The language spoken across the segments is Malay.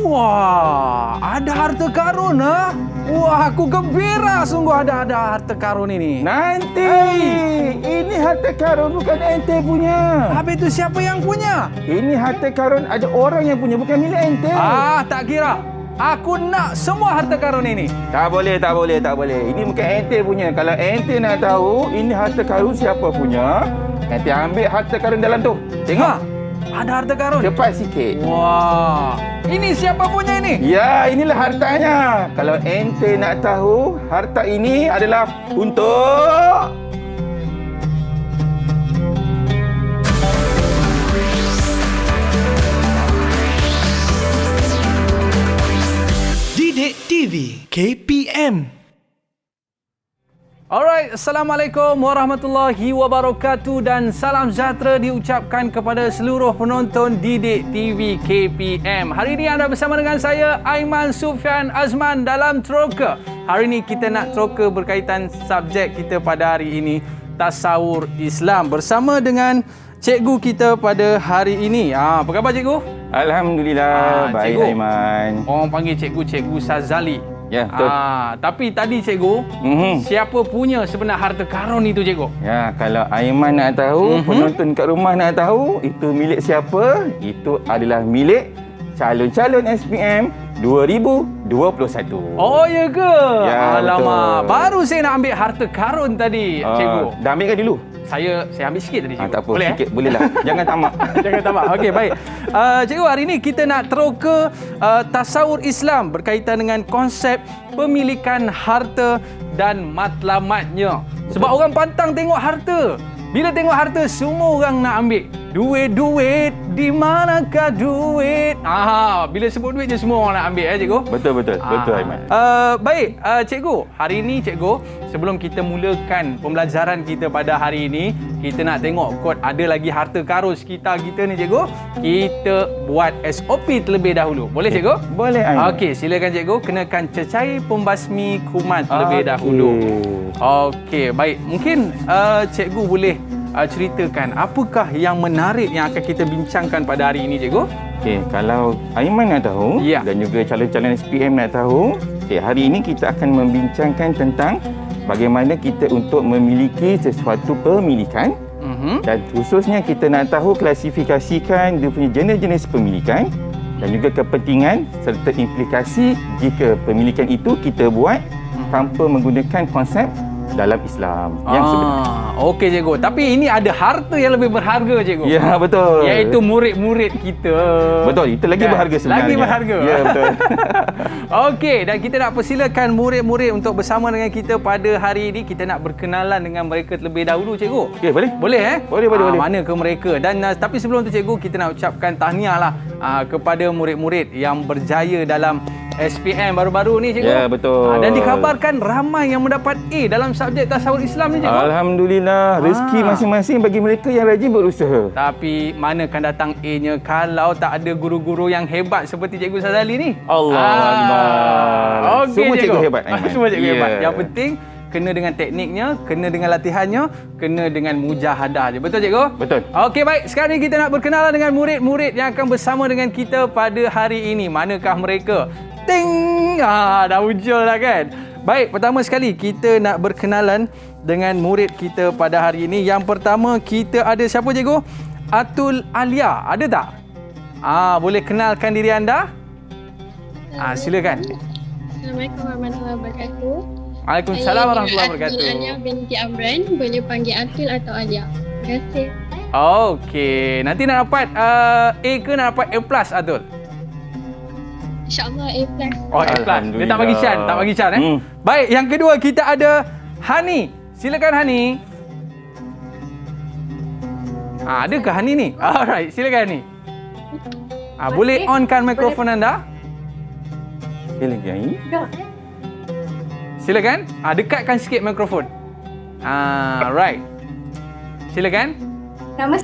Wah, ada harta karun, ha? Wah, aku gembira sungguh ada harta karun ini. Nanti, ini harta karun bukan ente punya. Habis itu siapa yang punya? Ini harta karun ada orang yang punya, bukan milik ente. Tak kira. Aku nak semua harta karun ini. Tak boleh. Ini bukan ente punya. Kalau ente nak tahu ini harta karun siapa punya, nanti ambil harta karun dalam tu. Tengok. Ada harta karun? Cepat sikit. Wah, ini siapa punya ini? Ya, inilah hartanya. Kalau ente nak tahu, harta ini adalah untuk... Didik TV KPM. Alright, Assalamualaikum warahmatullahi wabarakatuh dan salam sejahtera diucapkan kepada seluruh penonton Didik TV KPM. Hari ini anda bersama dengan saya, Aiman Sufian Azman dalam Teroka. Hari ini kita nak teroka berkaitan subjek kita pada hari ini, Tasawur Islam, bersama dengan cikgu kita pada hari ini. Apa khabar cikgu? Alhamdulillah, baik cikgu. Aiman. Orang panggil cikgu Sazali. Ya, betul. Tapi tadi cikgu, siapa punya sebenar harta karun itu cikgu? Ya, kalau Aiman nak tahu, penonton kat rumah nak tahu, itu milik siapa? Itu adalah milik calon-calon SPM 2021. Oh, ya ke? Ya, Alamak, betul. baru saya nak ambil harta karun tadi, cikgu. Dah ambil kan dulu? Saya ambil sikit tadi, cikgu. Tak apa, boleh? sikit boleh lah. Jangan tamak. Jangan tamak. Okey, baik. Cikgu, hari ini kita nak teroka tasawur Islam berkaitan dengan konsep pemilikan harta dan matlamatnya. Sebab orang pantang tengok harta. Bila tengok harta, semua orang nak ambil. Duit, di manakah duit? Bila sebut duit je semua orang nak ambil, cikgu? Betul Aiman. Baik, cikgu. Hari ini, cikgu, sebelum kita mulakan pembelajaran kita pada hari ini, kita nak tengok kot ada lagi harta karun sekitar kita ni, cikgu. Kita buat SOP terlebih dahulu. Boleh, cikgu? Boleh, Aiman. Okey, silakan cikgu. Kenakan cecair pembasmi kuman terlebih dahulu. Okey, baik. Mungkin cikgu boleh ceritakan apakah yang menarik yang akan kita bincangkan pada hari ini, cikgu? Okey, kalau Aiman nak tahu dan juga calon-calon SPM nak tahu, hari ini kita akan membincangkan tentang bagaimana kita untuk memiliki sesuatu pemilikan dan khususnya kita nak tahu klasifikasikan dia punya jenis-jenis pemilikan dan juga kepentingan serta implikasi jika pemilikan itu kita buat tanpa menggunakan konsep dalam Islam yang sebenar. Okey, cikgu. Tapi ini ada harta yang lebih berharga, cikgu. Ya, betul. Iaitu murid-murid kita. Betul, itu lagi berharga sebenarnya. Lagi berharga. Ya, betul. Okey, dan kita nak persilakan murid-murid untuk bersama dengan kita pada hari ini. Kita nak berkenalan dengan mereka terlebih dahulu, cikgu. Okey, boleh? Boleh, Boleh. Mana ke mereka? Dan tapi sebelum tu, cikgu, kita nak ucapkan tahniah lah kepada murid-murid yang berjaya dalam SPM baru-baru ni, cikgu. Ya, betul. Dan dikabarkan ramai yang mendapat A dalam subjek tasawur Islam ni, cikgu. Alhamdulillah, rezeki masing-masing bagi mereka yang rajin berusaha. Tapi mana akan datang A-nya kalau tak ada guru-guru yang hebat seperti Cikgu Sazali ni? Allah Akbar. Okey, Semua cikgu hebat, Aiman. Semua cikgu hebat. Yang penting kena dengan tekniknya, kena dengan latihannya, kena dengan mujahadah je. Betul, cikgu? Betul. Okey, baik. Sekarang ni kita nak berkenalan dengan murid-murid yang akan bersama dengan kita pada hari ini. Manakah mereka? Ting! Dah ujul lah kan? Baik, pertama sekali kita nak berkenalan dengan murid kita pada hari ini. Yang pertama kita ada siapa, cikgu? Atul Alia. Ada tak? Boleh kenalkan diri anda? Silakan. Assalamualaikum warahmatullahi wabarakatuh. Waalaikumsalam warahmatullahi wabarakatuh. Saya Alia binti Amran, boleh panggil Atul atau Alia. Terima kasih. Okey, nanti nak dapat A ke nak dapat A+, Atul? InsyaAllah A+. Oh, A+. Dia tak bagi Shan, Baik, yang kedua kita ada Hani. Silakan, Hani. Adakah Hani ni? Alright, silakan, Hani. Boleh onkan mikrofon anda? Silakan. Silakan. Dekatkan sikit mikrofon. Right. Silakan. Nama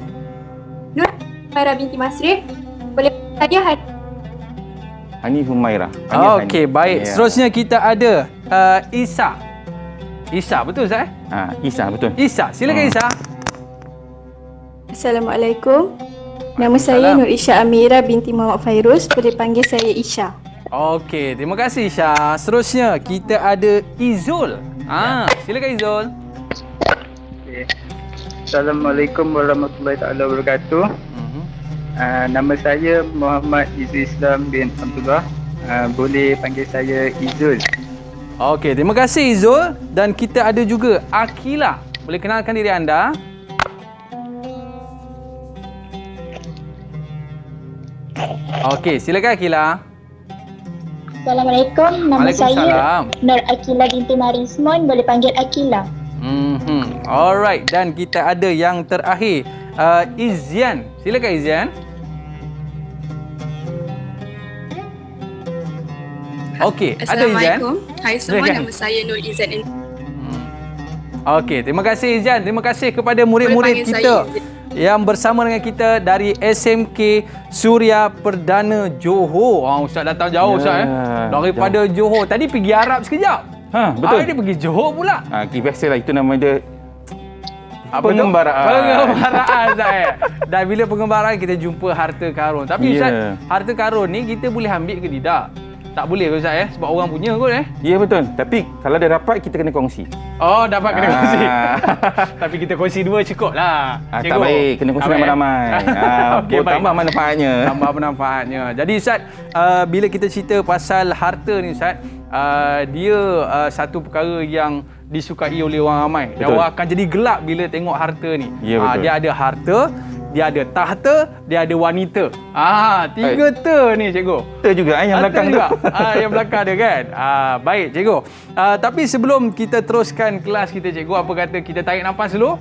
Nur Humaira binti Masrif. Boleh saya Hani. Hani Humaira. Okey, baik. Seterusnya kita ada Isa. Isa, betul Ustaz? Isa, betul. Isa, silakan Isa. Assalamualaikum. Nama saya Nur Isha Amira binti Muhammad Fairuz. Boleh panggil saya Isha. Okey, terima kasih Isha. Seterusnya kita ada Izul. Silakan Izul. Okay. Assalamualaikum warahmatullahi taala wabarakatuh. Nama saya Muhammad Izul Islam bin Abdullah. Boleh panggil saya Izul. Okey, terima kasih Izul. Dan kita ada juga Akila. Boleh kenalkan diri anda? Okey, silakan Akila. Assalamualaikum, nama saya Waalaikumsalam. Nur Akila binti Marismon, boleh panggil Akila. Alright, dan kita ada yang terakhir, Izyan. Silakan Izyan. Okey, ada Izyan. Assalamualaikum. Hai semua, Silakan. nama saya Nur Izan. Okey, terima kasih Izyan. Terima kasih kepada murid-murid Boleh panggil kita saya yang bersama dengan kita dari SMK Suria Perdana Johor. Ustaz datang jauh Ustaz daripada Johor. Tadi pergi Arab sekejap. Betul. Dia pergi Johor pula. Biasalah itu nama dia Apa tu? Pengembaraan Ustaz. Dan bila pengembaraan kita jumpa harta karun. Tapi Ustaz, harta karun ni kita boleh ambil ke tidak? Tak boleh ke Ustaz sebab orang punya kot Ya betul. Tapi kalau dia dapat kita kena kongsi. Oh, dapat kena kongsi. Tapi kita kongsi dua cukup lah. Tak baik, kena kongsi ramai-ramai. Okey, baik. Tambah manfaatnya. Tambah manfaatnya. Jadi Ustaz, bila kita cerita pasal harta ni Ustaz, dia satu perkara yang disukai oleh orang ramai. Dan orang akan jadi gelap bila tengok harta ni. Ya, betul. Dia ada harta, dia ada tahta, dia ada wanita. Tiga ter ni cikgu. Ter juga yang belakang tu. Yang belakang dia kan. Baik cikgu. Tapi sebelum kita teruskan kelas kita cikgu, apa kata kita tarik nafas dulu?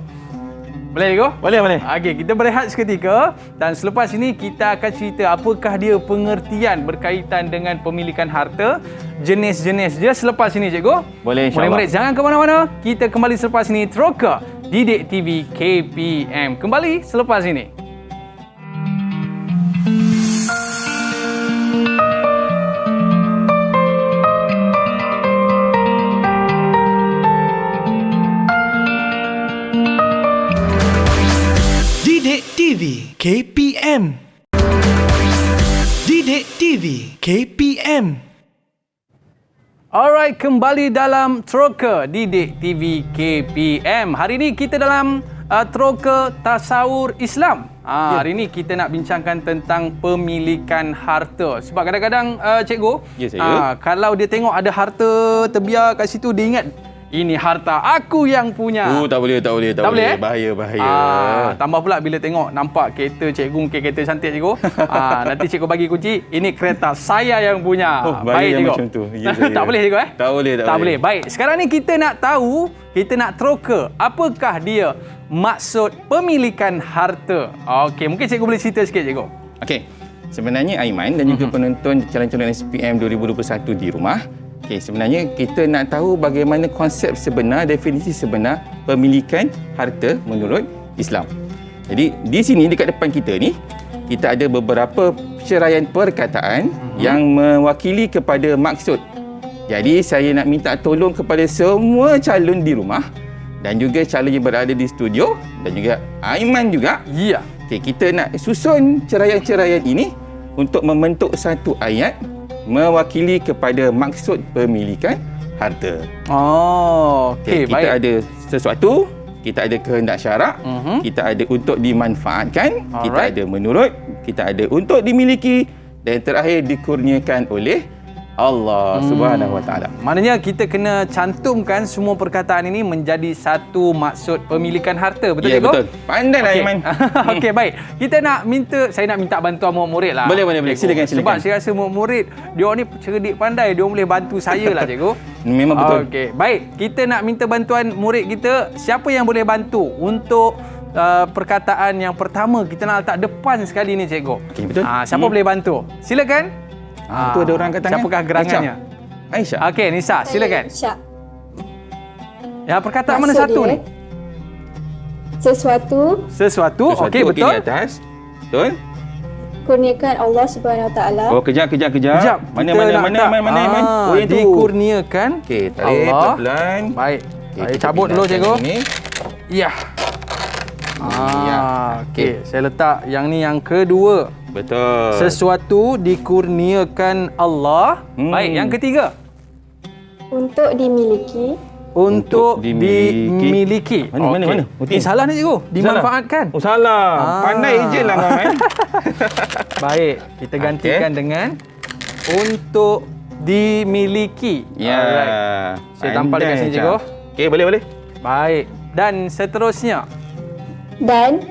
Boleh cikgu? Boleh. Okey, kita berehat seketika dan selepas ini kita akan cerita apakah dia pengertian berkaitan dengan pemilikan harta, jenis-jenis dia selepas ini cikgu. Boleh, insyaAllah. Murid-murid jangan ke mana-mana. Kita kembali selepas ini Teroka Didik TV KPM. Kembali selepas ini. Didik TV KPM. Didik TV KPM. Alright, kembali dalam Teroka Didik TV KPM. Hari ini kita dalam Teroka Tasawur Islam. Hari ini kita nak bincangkan tentang pemilikan harta. Sebab kadang-kadang cikgu, kalau dia tengok ada harta terbiar kat situ, dia ingat ini harta aku yang punya. Tak boleh. Bahaya. Tambah pula bila tengok nampak kereta cikgu, mungkin kereta cantik cikgu. Nanti cikgu bagi kunci, ini kereta saya yang punya. Baik cikgu. Macam tu. Tak boleh cikgu Tak boleh. Baik, sekarang ni kita nak tahu, kita nak teroka apakah dia maksud pemilikan harta. Okey, mungkin cikgu boleh cerita sikit cikgu. Okey. Sebenarnya Aiman dan juga penonton calon-calon SPM 2021 di rumah, sebenarnya kita nak tahu bagaimana konsep sebenar, definisi sebenar pemilikan harta menurut Islam. Jadi di sini dekat depan kita ni, kita ada beberapa ceraian perkataan yang mewakili kepada maksud. Jadi saya nak minta tolong kepada semua calon di rumah dan juga calon yang berada di studio dan juga Aiman juga. Ya. Kita nak susun ceraian-ceraian ini untuk membentuk satu ayat mewakili kepada maksud pemilikan harta. Okey, kita baik. ada sesuatu, kita ada kehendak syarak, kita ada untuk dimanfaatkan, kita ada menurut, kita ada untuk dimiliki dan terakhir dikurniakan oleh Allah Subhanahu Wa Taala. Maknanya kita kena cantumkan semua perkataan ini menjadi satu maksud pemilikan harta. Betul cikgu? Betul. Pandailah Aiman. Okey, baik. Saya nak minta bantuan murid lah. Boleh. Silakan. Sebab saya rasa murid dia ni cerdik pandai, dia boleh bantu saya lah cikgu. Memang betul. Okey, baik. Kita nak minta bantuan murid kita. Siapa yang boleh bantu untuk perkataan yang pertama kita nak letak depan sekali ni cikgu? Okey, betul. Siapa boleh bantu? Silakan. Tu ada orang kata siapakah gerangannya? Aisyah. Okey, Nisa, silakan. Aisyah. Ya, perkataan mana Maksud satu dia, ni? Sesuatu Okey, betul. Di atas. Betul. kurniakan Allah Subhanahu Wa Taala. Oh, kejap. Mana? Oh, yang tu. Dikurniakan. Okey, tarik pelan-pelan. Baik. Okey, Saya kita cabut dulu pindahkan cikgu. Ini. Ya. Okey. Saya letak yang ni yang kedua. Betul. Sesuatu dikurniakan Allah. Baik, yang ketiga. Untuk dimiliki. Untuk dimiliki. dimiliki. Mana? Salah ni cikgu. Dimanfaatkan. Oh, salah. Pandai je lah, Maman. Baik, kita gantikan dengan untuk dimiliki. Ya. Alright. Saya tampal dekat sini cikgu. Okey, boleh. Baik. Dan seterusnya. Dan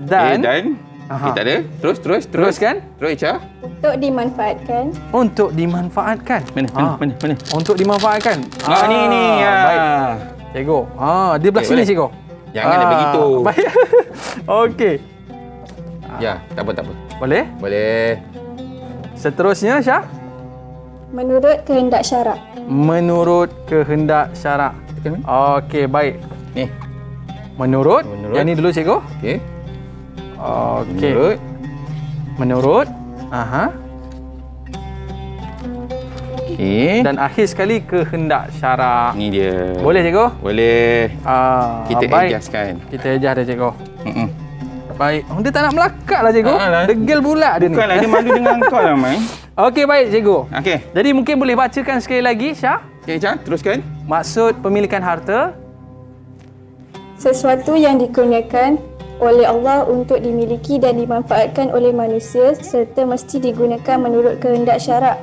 Dan. Aha. Tak ada. Terus. Teruskan. Terus, Ica. untuk dimanfaatkan. Untuk dimanfaatkan. Mana? Untuk dimanfaatkan. Ni. Ya. Baik. Cikgu. Dia belah sini boleh. cikgu. Jangan ada begitu. Baik. Okey. Ya, tak apa. Boleh? Boleh. Seterusnya Syah. Menurut kehendak syarak. Menurut kehendak syarak. Tekan. Okey, baik. Ni. Menurut. Menurut. Yang ni dulu cikgu. Okey. Okey. Menurut. Aha. Okey. Dan akhir sekali kehendak syarak. Ni dia. Boleh cikgu? Boleh. Kita baik. adjustkan. Kita adjust dia cikgu. Mm-mm. Baik. Dia tak nak melakak lah cikgu. Alah. Degil pula dia ni. Bukanlah dia malu dengan kau lah, Mai. Okey, baik cikgu. Okey. Jadi mungkin boleh bacakan sekali lagi Syah. Okey, Ica, teruskan. Maksud pemilikan harta. Sesuatu yang dikurniakan oleh Allah untuk dimiliki dan dimanfaatkan oleh manusia serta mesti digunakan menurut kehendak syarak.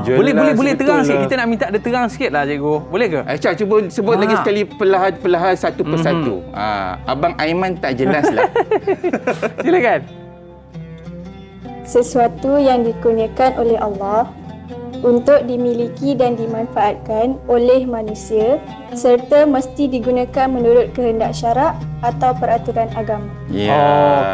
Jelas, Boleh terang betul sikit. lah. Kita nak minta dia terang sikit lah cikgu. Boleh ke? Aisyah, cuba sebut lagi sekali perlahan-perlahan satu persatu. Abang Aiman tak jelas lah. Silakan. Sesuatu yang dikurniakan oleh Allah untuk dimiliki dan dimanfaatkan oleh manusia serta mesti digunakan menurut kehendak syarak atau peraturan agama. Ya.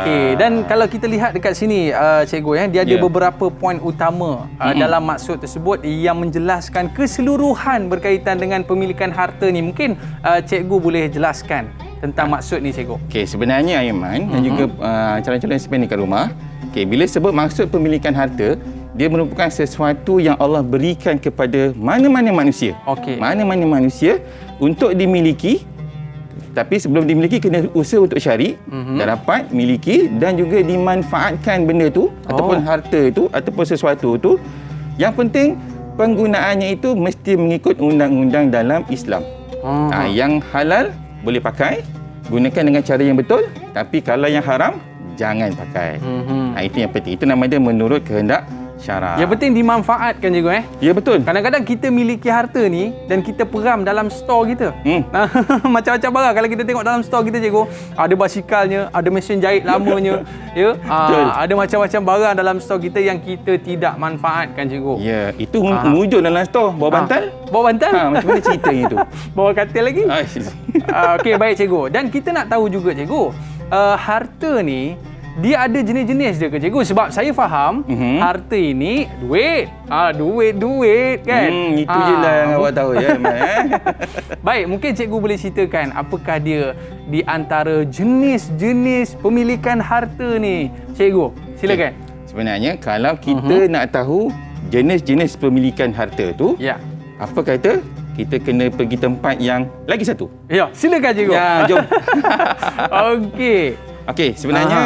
Okey. Dan kalau kita lihat dekat sini cikgu dia ada beberapa poin utama dalam maksud tersebut yang menjelaskan keseluruhan berkaitan dengan pemilikan harta ni. Mungkin cikgu boleh jelaskan tentang maksud ni cikgu. Okey, sebenarnya Aiman dan juga calon-calon SPM dekat rumah, bila sebut maksud pemilikan harta, dia merupakan sesuatu yang Allah berikan kepada mana-mana manusia. Okey. Mana-mana manusia untuk dimiliki. Tapi sebelum dimiliki kena usaha untuk cari dan dapat miliki dan juga dimanfaatkan benda tu ataupun harta itu ataupun sesuatu tu. Yang penting penggunaannya itu mesti mengikut undang-undang dalam Islam. Yang halal boleh pakai, gunakan dengan cara yang betul, tapi kalau yang haram jangan pakai. Itu yang penting. Itu nama dia menurut kehendak syarak. Yang penting dimanfaatkan cikgu Ya, betul. Kadang-kadang kita miliki harta ni dan kita peram dalam store kita. Macam-macam barang. Kalau kita tengok dalam store kita cikgu, ada basikalnya, ada mesin jahit lamanya, ada macam-macam barang dalam store kita yang kita tidak manfaatkan cikgu. Ya, itu mujur dalam store. Bawa bantal. Bawa bantal? Macam mana ceritanya itu? Bawa katil lagi? Okey, baik cikgu. Dan kita nak tahu juga cikgu, harta ni dia ada jenis-jenis dia ke cikgu? Sebab saya faham harta ini duit. Duit kan? Itu je lah yang awak tahu ya. Baik, mungkin cikgu boleh ceritakan apakah dia di antara jenis-jenis pemilikan harta ni cikgu? Silakan. Sebenarnya kalau kita nak tahu jenis-jenis pemilikan harta tu, apa kata kita kena pergi tempat yang lagi satu. Ya, silakan cikgu. Ya, jom. Okey, sebenarnya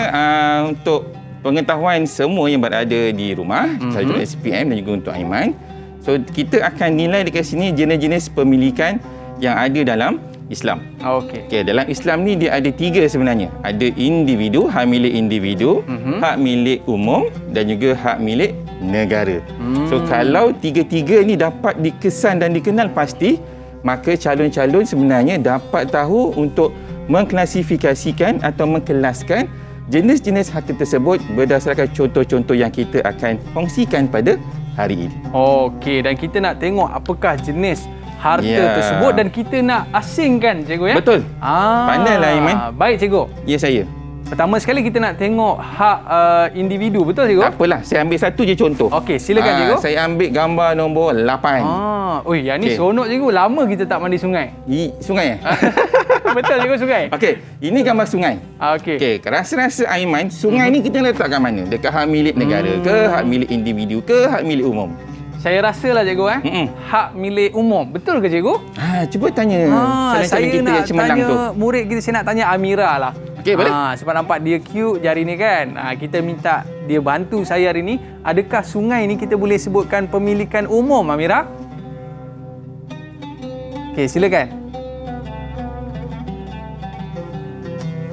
untuk pengetahuan semua yang berada di rumah, saya SPM dan juga untuk Aiman. So, kita akan nilai dekat sini jenis-jenis pemilikan yang ada dalam Islam. Okey, dalam Islam ni dia ada 3 sebenarnya. Ada individu, hak milik individu, hak milik umum dan juga hak milik negara. So, kalau 3-3 ni dapat dikesan dan dikenal pasti, maka calon-calon sebenarnya dapat tahu untuk mengklasifikasikan atau mengkelaskan jenis-jenis harta tersebut berdasarkan contoh-contoh yang kita akan kongsikan pada hari ini. Okey, dan kita nak tengok apakah jenis harta tersebut dan kita nak asingkan cikgu ya. Betul. Pandailah Iman. Baik cikgu. Ya, saya. Pertama sekali kita nak tengok hak individu, betul cikgu? Tak apalah, saya ambil satu je contoh. Okey, silakan cikgu. Saya ambil gambar nombor 8. Yang ni seronok cikgu. Lama kita tak mandi sungai. Sungai Betul cikgu, sungai. Okey, ini gambar sungai. Okey, rasa-rasa Aiman, sungai ni kita letak kat mana? Dekat hak milik negara ke, hak milik individu ke, hak milik umum? Saya rasalah cikgu hak milik umum. Betul ke cikgu? Cuba tanya Saya kita nak yang cemerlang tanya tu. murid kita, saya nak tanya Amira lah. Okey, boleh. Sebab nampak dia cute jari ni kan. Kita minta dia bantu saya hari ni. Adakah sungai ni kita boleh sebutkan pemilikan umum, Amira? Okey, silakan.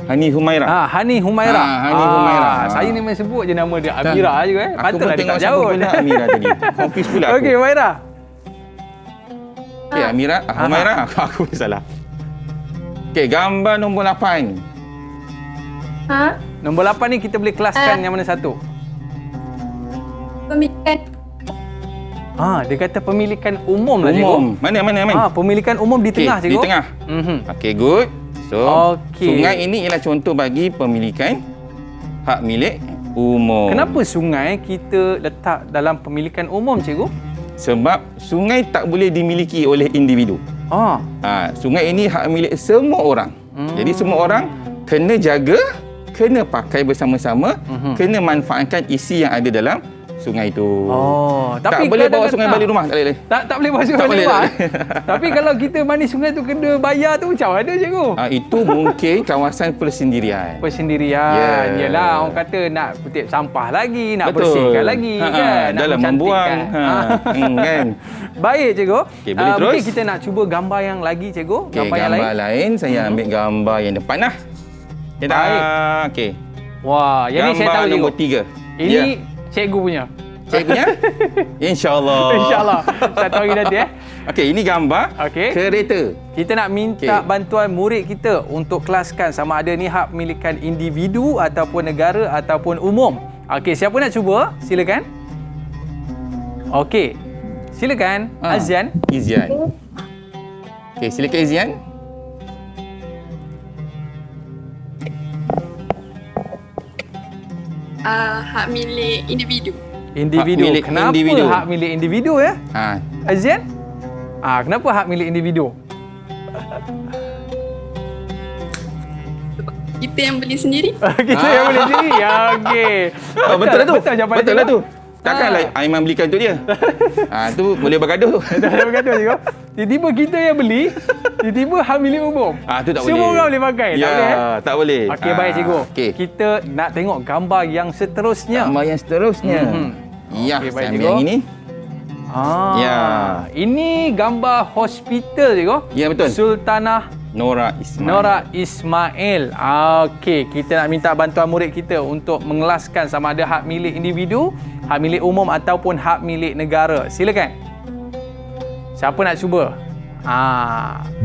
Hani Humaira. Hani Humaira. Hani Humaira. Saya ni memang sebut je nama dia Amira je kan. Aku pun Patutlah dia tengok tak siapa jauh. pula Amira tadi. Confuse pula aku. Okey, Humaira. Okey, Amira. Humaira. Aku salah. Okey, gambar nombor 8. Nombor 8 ni kita boleh kelaskan yang mana satu? Pemilikan Dia kata pemilikan umum lah cikgu. Umum. Mana? Pemilikan umum di tengah cikgu. Di tengah. Okey, good. So, Okey. sungai ini ialah contoh bagi pemilikan hak milik umum. Kenapa sungai kita letak dalam pemilikan umum cikgu? Sebab sungai tak boleh dimiliki oleh individu. Sungai ini hak milik semua orang. Jadi semua orang kena jaga, kena pakai bersama-sama, kena manfaatkan isi yang ada dalam sungai itu. Tapi tak boleh bawa sungai balik rumah, tak boleh. Tak boleh bawa sungai balik rumah. Tapi kalau kita mandi sungai tu kena bayar tu macam mana cikgu? Itu mungkin kawasan persendirian. Persendirian. Yalah, orang kata nak kutip sampah lagi, nak Betul. bersihkan lagi kan, nak dalam membuang. Kan. Baik cikgu. Okey, boleh terus. Mungkin kita nak cuba gambar yang lagi cikgu. Okey, gambar lain saya ambil gambar yang depan lah. Baik. Okey. Wah, yang ni saya tahu nombor cikgu. 3. Ini cikgu punya. Cikgu punya? InsyaAllah. InsyaAllah. Satu hari nanti Okey, ini gambar kereta. Kita nak minta bantuan murid kita untuk kelaskan sama ada ni hak milikan individu ataupun negara ataupun umum. Okey, siapa nak cuba? Silakan. Okey. Silakan. Azian. Izian. Okey, silakan Izian. Hak milik individu. Individu. Hak milik Kenapa individu. hak milik individu ya? Azian? Kenapa hak milik individu? Kita yang beli sendiri. Kita yang boleh sendiri. Okey. Betul lah tu. Betul jawapan Betul lah cikgu. tu. Takkanlah Aiman belikan untuk dia. Tu boleh bergaduh tu. Dah bergaduh cikgu. Tiba-tiba kita yang beli, tiba-tiba hak milik umum. Tu tak boleh. Semua orang boleh pakai. Tak boleh. Tak boleh. Okey, baik cikgu. Okey. Kita nak tengok gambar yang seterusnya. Gambar yang seterusnya. Ya, Okey, baik, saya ambil cikgu. yang ini. Ya. Ini gambar hospital cikgu. Ya, betul. Sultanah Nora Ismail. Ismail. Okey, kita nak minta bantuan murid kita untuk mengelaskan sama ada hak milik individu, hak milik umum ataupun hak milik negara. Silakan. Siapa nak cuba?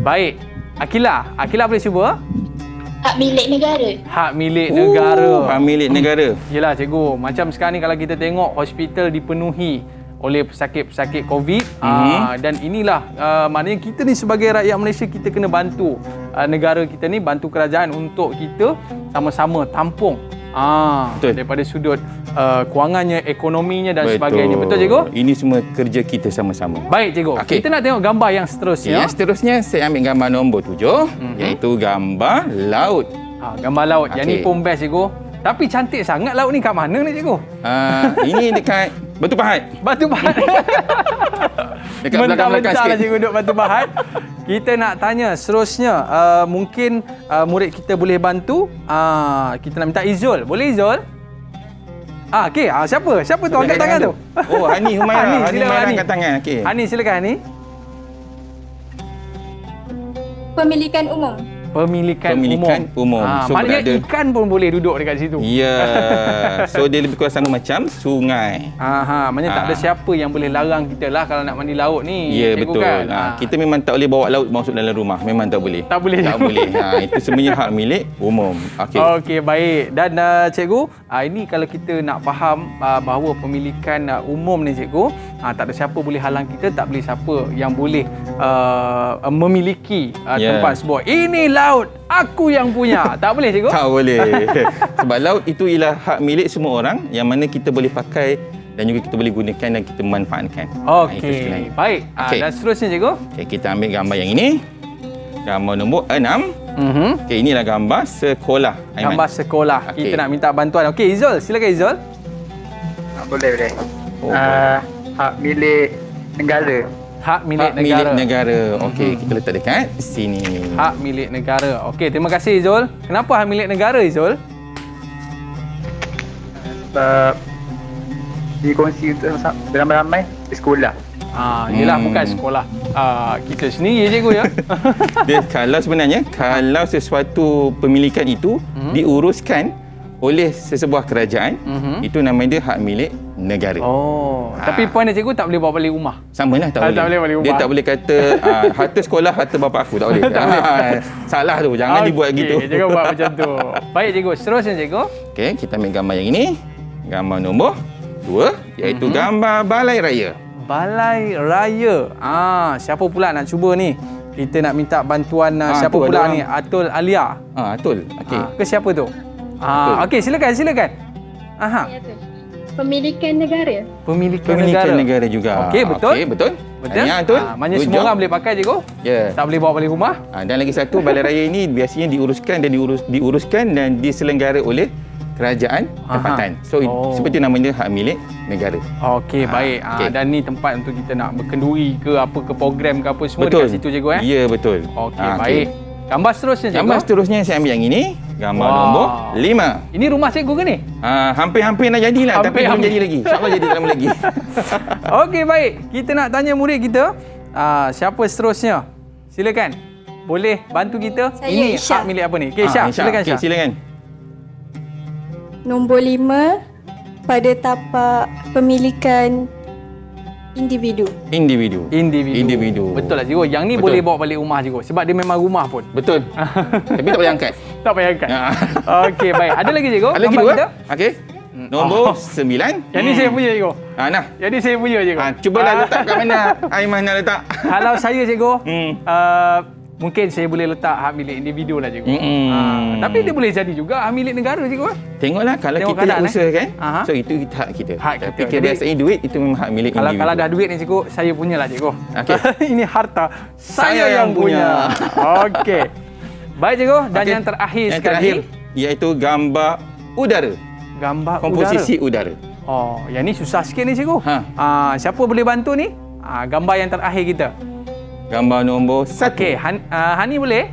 Baik. Akila boleh cuba? Hak milik negara. Hak milik negara. Hak milik negara. Yelah cikgu, macam sekarang ni kalau kita tengok hospital dipenuhi oleh pesakit-pesakit COVID dan inilah maknanya kita ni sebagai rakyat Malaysia kita kena bantu negara kita ni, bantu kerajaan untuk kita sama-sama tampung daripada sudut kewangannya, ekonominya dan sebagainya. Betul cikgu? Ini semua kerja kita sama-sama. Baik cikgu. Kita nak tengok gambar yang seterusnya. Yang seterusnya saya ambil gambar nombor 7 iaitu gambar laut. Gambar laut. Yang ni pun best cikgu. Tapi cantik sangat laut ni, kat mana ni cikgu? Ini dekat Batu Pahat. Batu Pahat. Dekat belakang-belakang sikit. Lah cikgu duduk Batu Pahat. Kita nak tanya seterusnya, mungkin murid kita boleh bantu. Kita nak minta Izul. Boleh Izul? Okey, siapa tu angkat tangan tu? Hani Humaira. Hani Humaira angkat tangan. Okey. Hani, silakan Hani. pemilikan umum. Pemilikan umum. So, maknanya ikan pun boleh duduk dekat situ. Ya. So dia lebih kurang sama macam sungai. Maknanya tak ada siapa yang boleh larang kita lah kalau nak mandi laut ni. Ya, betul. Kan? Kita memang tak boleh bawa laut masuk dalam rumah. Memang tak boleh. Tak boleh. Tak boleh. Itu semuanya hak milik umum. Okey, baik. Dan cikgu, ini kalau kita nak faham bahawa pemilikan umum ni cikgu, tak ada siapa boleh halang kita, tak boleh siapa yang boleh memiliki tempat sebuah. Ini laut, aku yang punya. Tak boleh cikgu? Tak boleh. Sebab laut itu ialah hak milik semua orang yang mana kita boleh pakai dan juga kita boleh gunakan dan kita manfaatkan. Okey, baik. Dan seterusnya cikgu? Okey, kita ambil gambar yang ini. Gambar nombor 6. Okey, inilah gambar sekolah. Gambar sekolah. Kita nak minta bantuan. Okey, Izul, silakan Izul. Boleh. hak milik negara. Hak milik Hak milik negara. negara. Okey, kita letak dekat sini. Hak milik negara. Okey, terima kasih Izul. Kenapa hak milik negara Izul? Sebab dikongsi untuk beramai-ramai di sekolah. Yelah bukan sekolah kita sendiri cikgu ya. Dia sebenarnya kalau sesuatu pemilikan itu diuruskan oleh sesebuah kerajaan, itu namanya dia hak milik negara. Tapi poin dia cikgu tak boleh bawa balik rumah. Sama lah, tak boleh. Tak boleh balik rumah. Dia tak boleh kata harta sekolah, harta bapa aku. Tak boleh. Tak boleh. Salah tu. Jangan dibuat gitu. Jangan buat macam tu. Baik cikgu, seterusnya cikgu. Okey, kita ambil gambar yang ini. Gambar nombor 2 iaitu gambar balai raya. Balai raya. Siapa pula nak cuba ni? Kita nak minta bantuan siapa tu pula ada ni? Atul Alia. Atul. Okey. Ke siapa tu? Okey, silakan. Aha. Ya tu. Pemilikan negara. Pemilikan negara juga. Okey, betul. Okey, betul. Betul? Ya, betul. Maknanya Good semua job. orang boleh pakai cikgu? Ya. Tak boleh bawa balik rumah? Dan lagi satu, balai raya ini biasanya diuruskan dan diselenggara oleh kerajaan tempatan. So seperti namanya hak milik negara. Okey, baik. okey. Dan ni tempat untuk kita nak berkenduri ke apa ke program ke apa semua Betul. dekat situ cikgu Ya, betul. Okey, baik. Gambar seterusnya cikgu. Gambar seterusnya saya ambil yang ini. Gambar nombor 5. Ini rumah cikgu ke ni? Hampir-hampir nak jadilah tapi belum jadi lagi. InsyaAllah jadi tak lama lagi. Okey, baik. Kita nak tanya murid kita. Siapa seterusnya? Silakan. Boleh bantu kita? Saya, Ini Isha. hak milik apa ni? Okey, Syah. Silakan, Okey, Syah. silakan. Nombor 5 pada tapak pemilikan individu. Individu. Betul lah cikgu. Yang ni Betul. boleh bawa balik rumah cikgu. Sebab dia memang rumah pun. Betul. Tapi tak payah angkat. Tak payah angkat. Okey, baik. Ada lagi cikgu? Ada lagi Gambar 2. kita? Okey. Nombor 9. Yang ni saya punya cikgu. Nah. Yang ni saya punya cikgu. Cubalah letak kat mana Aiman nak letak. Kalau saya cikgu, mungkin saya boleh letak hak milik individu lah cikgu. Tapi dia boleh jadi juga hak milik negara cikgu. Tengoklah kalau Tengok kita nak keadaan, usahakan. Aha. So itu hak kita. Hak Tapi kita. kebiasaan duit itu memang hak milik individu. Kalau dah duit ni cikgu, saya punyalah cikgu. Okey. Ini harta Saya saya yang yang punya. Okey. Baik cikgu, dan Okey. yang terakhir Yang sekali, terakhir iaitu gambar udara. gambar Komposisi udara. yang ni susah sikit ni cikgu. Siapa boleh bantu ni? Gambar yang terakhir kita. Gambar nombor 1. Okey, Hani boleh?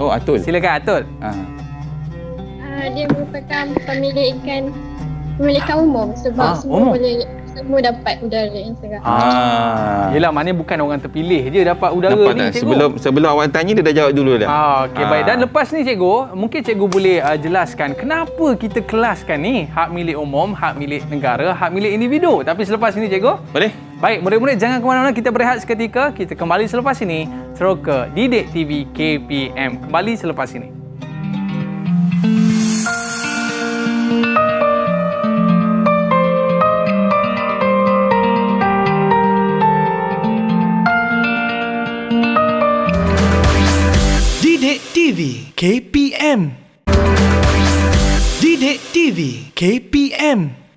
Oh, Atul. Silakan Atul. Dia merupakan pemilikan umum sebab semua dapat udara yang segar. Yelah, maknanya bukan orang terpilih je dapat udara Nampak ni tak? cikgu. Sebelum awak tanya dia dah jawab dulu dah. Okey, baik. Dan lepas ni cikgu, mungkin cikgu boleh jelaskan kenapa kita kelaskan ni hak milik umum, hak milik negara, hak milik individu. Tapi selepas ini cikgu. Boleh? Baik, murid-murid jangan ke mana-mana, kita berehat seketika. Kita kembali selepas ini terus ke Didik TV KPM. Kembali selepas ini. Didik TV KPM. Didik TV KPM.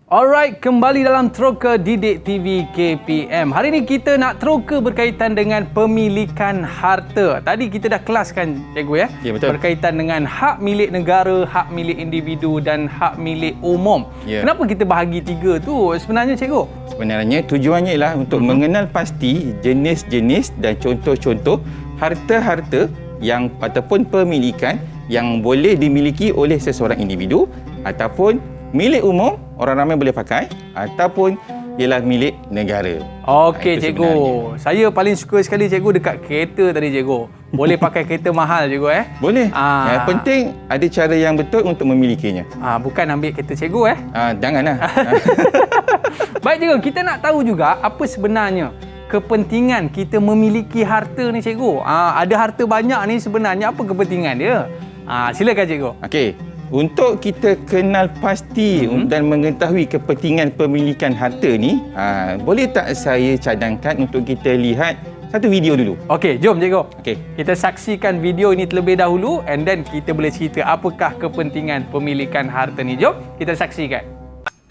Alright, kembali dalam Troka Didik TV KPM. Hari ini kita nak troka berkaitan dengan pemilikan harta. Tadi kita dah kelaskan cikgu ya. Ya, betul. Berkaitan dengan hak milik negara, hak milik individu dan hak milik umum. Ya. Kenapa kita bahagi tiga tu sebenarnya cikgu? Sebenarnya tujuannya ialah untuk mengenal pasti jenis-jenis dan contoh-contoh harta-harta yang ataupun pemilikan yang boleh dimiliki oleh seseorang individu ataupun milik umum, orang ramai boleh pakai, ataupun ialah milik negara. Okey Itu cikgu. sebenarnya. Saya paling suka sekali cikgu dekat kereta tadi cikgu. Boleh pakai kereta mahal cikgu Boleh. Yang penting ada cara yang betul untuk memilikinya. Bukan ambil kereta cikgu Janganlah. Baik cikgu, kita nak tahu juga apa sebenarnya kepentingan kita memiliki harta ni cikgu. Ada harta banyak ni sebenarnya apa kepentingan dia? Silakan cikgu. Okey. Untuk kita kenal pasti dan mengetahui kepentingan pemilikan harta ni, boleh tak saya cadangkan untuk kita lihat satu video dulu? Okey, jom cikgu. Okey. Kita saksikan video ini terlebih dahulu and then kita boleh cerita apakah kepentingan pemilikan harta ni. Jom kita saksikan.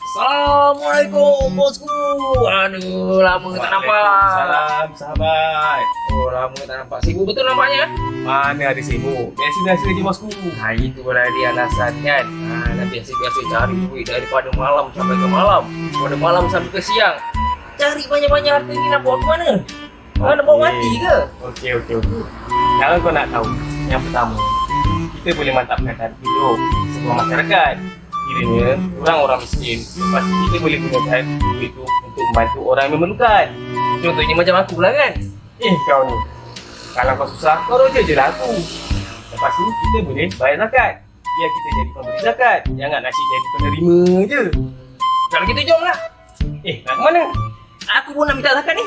Assalamualaikum bosku. Aduh, lama tak nampak. Salam, sahabat. Oh, lama tak nampak. Sibuk betul nampaknya? Mana ada sibuk? Biasa-biasa je, bosku. Itulah dia alasan kan. Dah biasa-biasa cari duit daripada malam sampai ke malam. Daripada malam sampai ke siang. Cari banyak-banyak harta ni nak bawa ke mana? Nak bawa mati ke? Okey. Sekarang kau nak tahu. Yang pertama, kita boleh mantapkan taraf hidup sebuah masyarakat. Kiranya, orang-orang miskin. Lepas tu kita boleh gunakan duit itu untuk membantu orang yang memerlukan. Contohnya macam aku lah kan? Kau ni. Kalau kau susah, kau roja je lah aku. Lepas tu, kita boleh bayar zakat. Biar kita jadi pemberi zakat. Jangan nasib jadi penerima je. Kalau gitu jom lah. Nak ke mana? Aku pun nak minta zakat ni.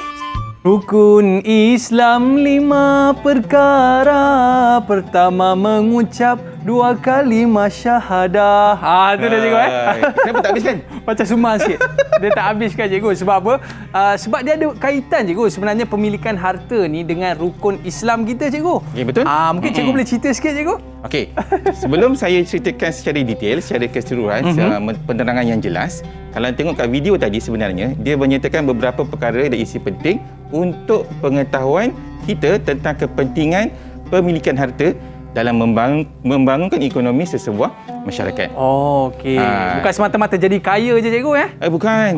Rukun Islam 5 perkara. Pertama mengucap 2 kalimah syahadah. Tu dah cikgu Kenapa tak habiskan? Macam sumar sikit. Dia tak habiskan cikgu. Sebab apa? Sebab dia ada kaitan cikgu. Sebenarnya pemilikan harta ni dengan rukun Islam kita cikgu. Okay, betul. Mungkin cikgu boleh cerita sikit cikgu? Okey. Sebelum saya ceritakan secara detail, secara keseluruhan, penerangan yang jelas. Kalau tengok kat video tadi sebenarnya, dia menyertakan beberapa perkara dan isi penting untuk pengetahuan kita tentang kepentingan pemilikan harta dalam membangunkan ekonomi sesebuah masyarakat. Okey. Bukan semata-mata jadi kaya je cikgu Bukan.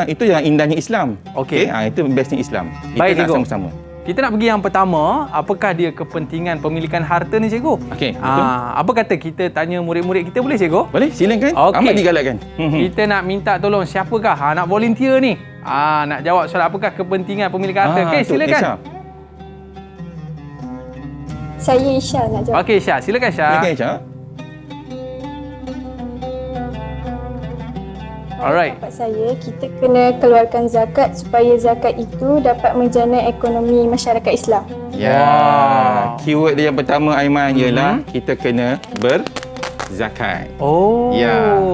Itu yang indahnya Islam. Okey. Itu bestnya Islam. Kita Baik, nak cikgu. sama-sama. Kita nak pergi yang pertama, apakah dia kepentingan pemilikan harta ni cikgu? Okey, betul. Apa kata kita tanya murid-murid kita boleh cikgu? Boleh, silakan. Okey. Amat digalakkan. Kita nak minta tolong siapakah nak volunteer ni? Nak jawab soalan apakah kepentingan pemilikan harta. Okey, silakan. Isha. Saya Isha nak jawab. Okey, Syah. Silakan Syah. Silakan Isha. Alright. Pendapat saya, kita kena keluarkan zakat supaya zakat itu dapat menjana ekonomi masyarakat Islam. Keyword dia yang pertama Aiman ialah kita kena berzakat.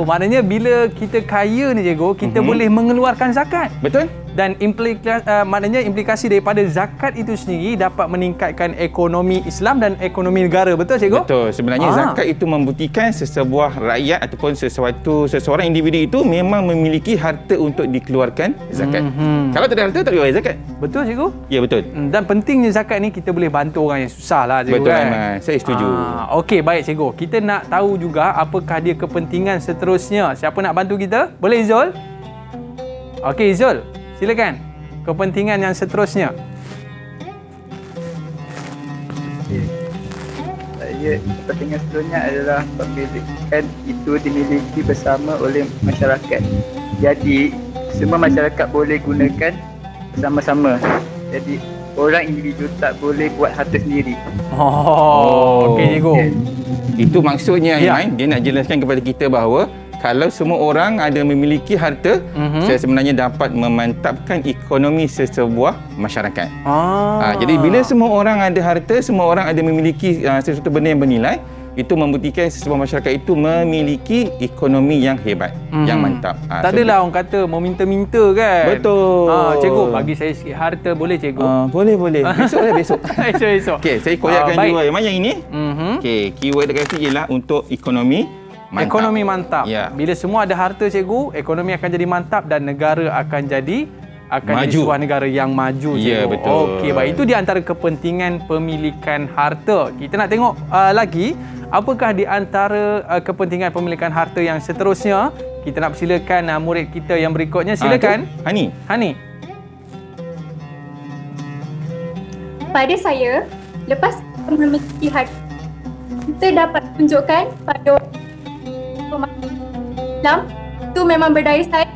Maknanya bila kita kaya ni cikgu, kita boleh mengeluarkan zakat. Betul? Dan maknanya implikasi daripada zakat itu sendiri dapat meningkatkan ekonomi Islam dan ekonomi negara. Betul cikgu? Betul. Sebenarnya zakat itu membuktikan sesebuah rakyat ataupun seseorang individu itu memang memiliki harta untuk dikeluarkan zakat. Kalau tak ada harta, tak boleh bayar zakat. Betul cikgu? Ya, betul. Dan pentingnya zakat ni kita boleh bantu orang yang susah lah cikgu. Betul Aiman. Saya setuju. Okey, baik cikgu. Kita nak tahu juga apakah dia kepentingan seterusnya. Siapa nak bantu kita? Boleh Izul? Okey Izul. Silakan. Kepentingan yang seterusnya. Saya kepentingan seterusnya adalah pemilikan itu dimiliki bersama oleh masyarakat. Jadi semua masyarakat boleh gunakan bersama-sama. Jadi orang individu tak boleh buat harta sendiri. Okey cikgu. Itu maksudnya Aiman, dia nak jelaskan kepada kita bahawa kalau semua orang ada memiliki harta, saya sebenarnya dapat memantapkan ekonomi sesebuah masyarakat. Jadi bila semua orang ada harta, semua orang ada memiliki sesuatu benda yang bernilai, itu membuktikan sesebuah masyarakat itu memiliki ekonomi yang hebat, yang mantap. Tak adalah orang kata meminta-minta kan? Betul. Cikgu, bagi saya sikit harta boleh cikgu? Boleh. Besok. Esok. Okey, saya koyakkan dua. Yang ini. Okey, keyword dekat sini ialah untuk ekonomi mantap. Ekonomi mantap. Bila semua ada harta cikgu, ekonomi akan jadi mantap dan negara akan jadi sebuah negara yang maju cikgu. Ya, betul. Okey, baik. Itu di antara kepentingan pemilikan harta. Kita nak tengok lagi apakah di antara kepentingan pemilikan harta yang seterusnya. Kita nak persilakan murid kita yang berikutnya. Silakan. Hani. Pada saya, lepas kita memiliki harta, kita dapat tunjukkan pada Islam itu memang berdaya saing.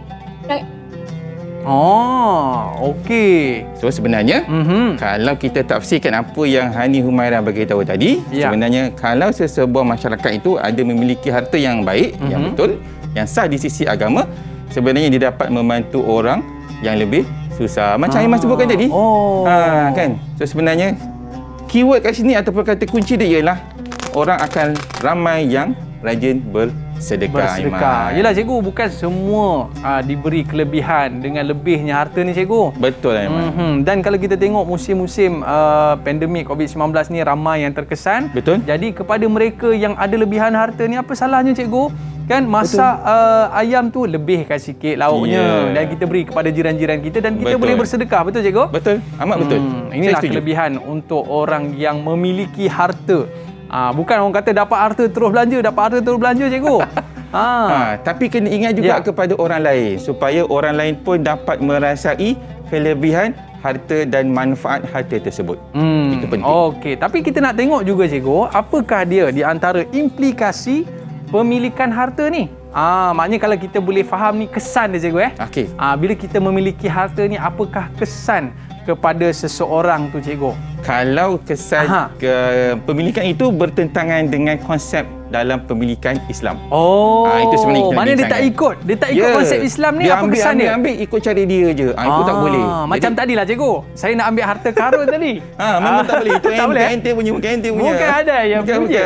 Okey. So sebenarnya kalau kita tafsirkan apa yang Hani Humairah bagi tahu tadi, sebenarnya kalau sesebuah masyarakat itu ada memiliki harta yang baik, yang betul, yang sah di sisi agama, sebenarnya dia dapat membantu orang yang lebih susah. Macam Aiman sebutkan tadi. Kan? So sebenarnya keyword kat sini ataupun kata kunci dia ialah orang akan ramai yang rajin bersedekah. Yelah cikgu, bukan semua diberi kelebihan dengan lebihnya harta ni cikgu. Betul Aiman. Dan kalau kita tengok musim-musim pandemik COVID-19 ni ramai yang terkesan. Betul. Jadi kepada mereka yang ada lebihan harta ni, apa salahnya cikgu Kan masak ayam tu lebihkan sikit lauknya dan kita beri kepada jiran-jiran kita dan kita boleh bersedekah. Betul cikgu? Betul, amat betul. Inilah kelebihan untuk orang yang memiliki harta. Bukan orang kata dapat harta terus belanja cikgu. Tapi kena ingat juga kepada orang lain supaya orang lain pun dapat merasai kelebihan harta dan manfaat harta tersebut. Itu penting. Okey, tapi kita nak tengok juga cikgu, apakah dia di antara implikasi pemilikan harta ni? Maknanya kalau kita boleh faham ni kesan dia cikgu Okey. Bila kita memiliki harta ni, apakah kesan kepada seseorang tu cikgu? Kalau kesan pemilikan itu bertentangan dengan konsep dalam pemilikan Islam. Itu sebenarnya kita maknanya dia tak ikut konsep Islam ni. Apa kesan dia? Ambil ikut cara dia je. Itu tak boleh. Macam tadilah cikgu, saya nak ambil harta karun tadi. Memang tak boleh. Itu ente punya. Bukan ada yang punya.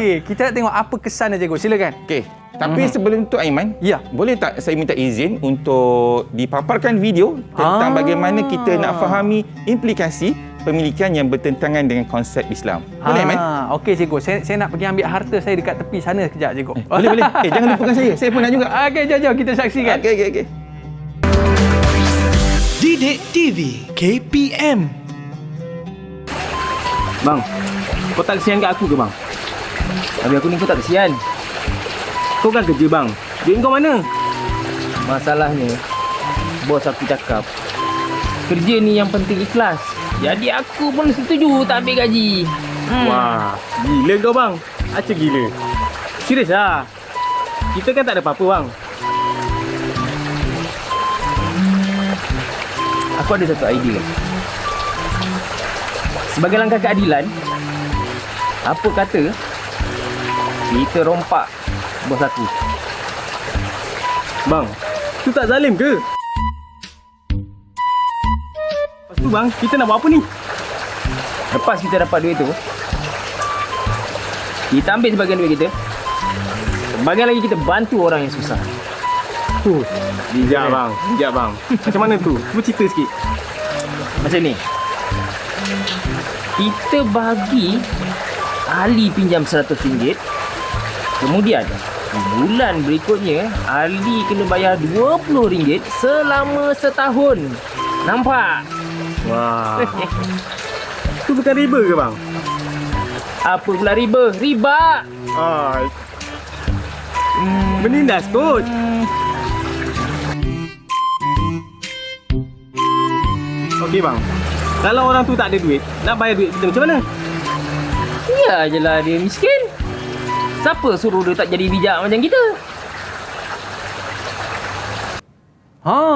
Okey, kita nak tengok apa kesan dia cikgu. Silakan. Okey. Tapi sebelum tu Aiman, boleh tak saya minta izin untuk dipaparkan video tentang bagaimana kita nak fahami implikasi pemilikan yang bertentangan dengan konsep Islam. Boleh Aiman? Okey cikgu, saya nak pergi ambil harta saya dekat tepi sana sekejap cikgu. Boleh. Jangan lupakan saya pun nak juga. Okey, jom kita saksikan. Okey. Didik TV KPM. Bang, kau tak kesian kat aku ke bang? Habis aku ni kau tak kesian. Kau kan kerja bang, duit kau mana? Masalahnya, bos aku cakap kerja ni yang penting ikhlas. Jadi aku pun setuju tak ambil gaji. Wah, gila kau bang. Acah gila. Serius lah. Kita kan tak ada apa-apa bang. Aku ada satu idea. Sebagai langkah keadilan, apa kata kita rompak bos aku? Bang, tu tak zalim ke? Lepas tu bang, kita nak buat apa ni? Lepas kita dapat duit tu, kita ambil sebagian duit kita, sebagian lagi kita bantu orang yang susah. Bijak bang. Macam mana tu? Cuba cerita sikit. Macam ni, kita bagi Ali pinjam RM100, kemudian bulan berikutnya Ali kena bayar RM20 selama setahun. Nampak? Wah. Tu bukan riba ke bang? Apa pula riba? Riba! Menindas kot. Okey bang, kalau orang tu tak ada duit, nak bayar duit kita macam mana? Ya je lah, dia miskin. Siapa suruh dia tak jadi bijak macam kita?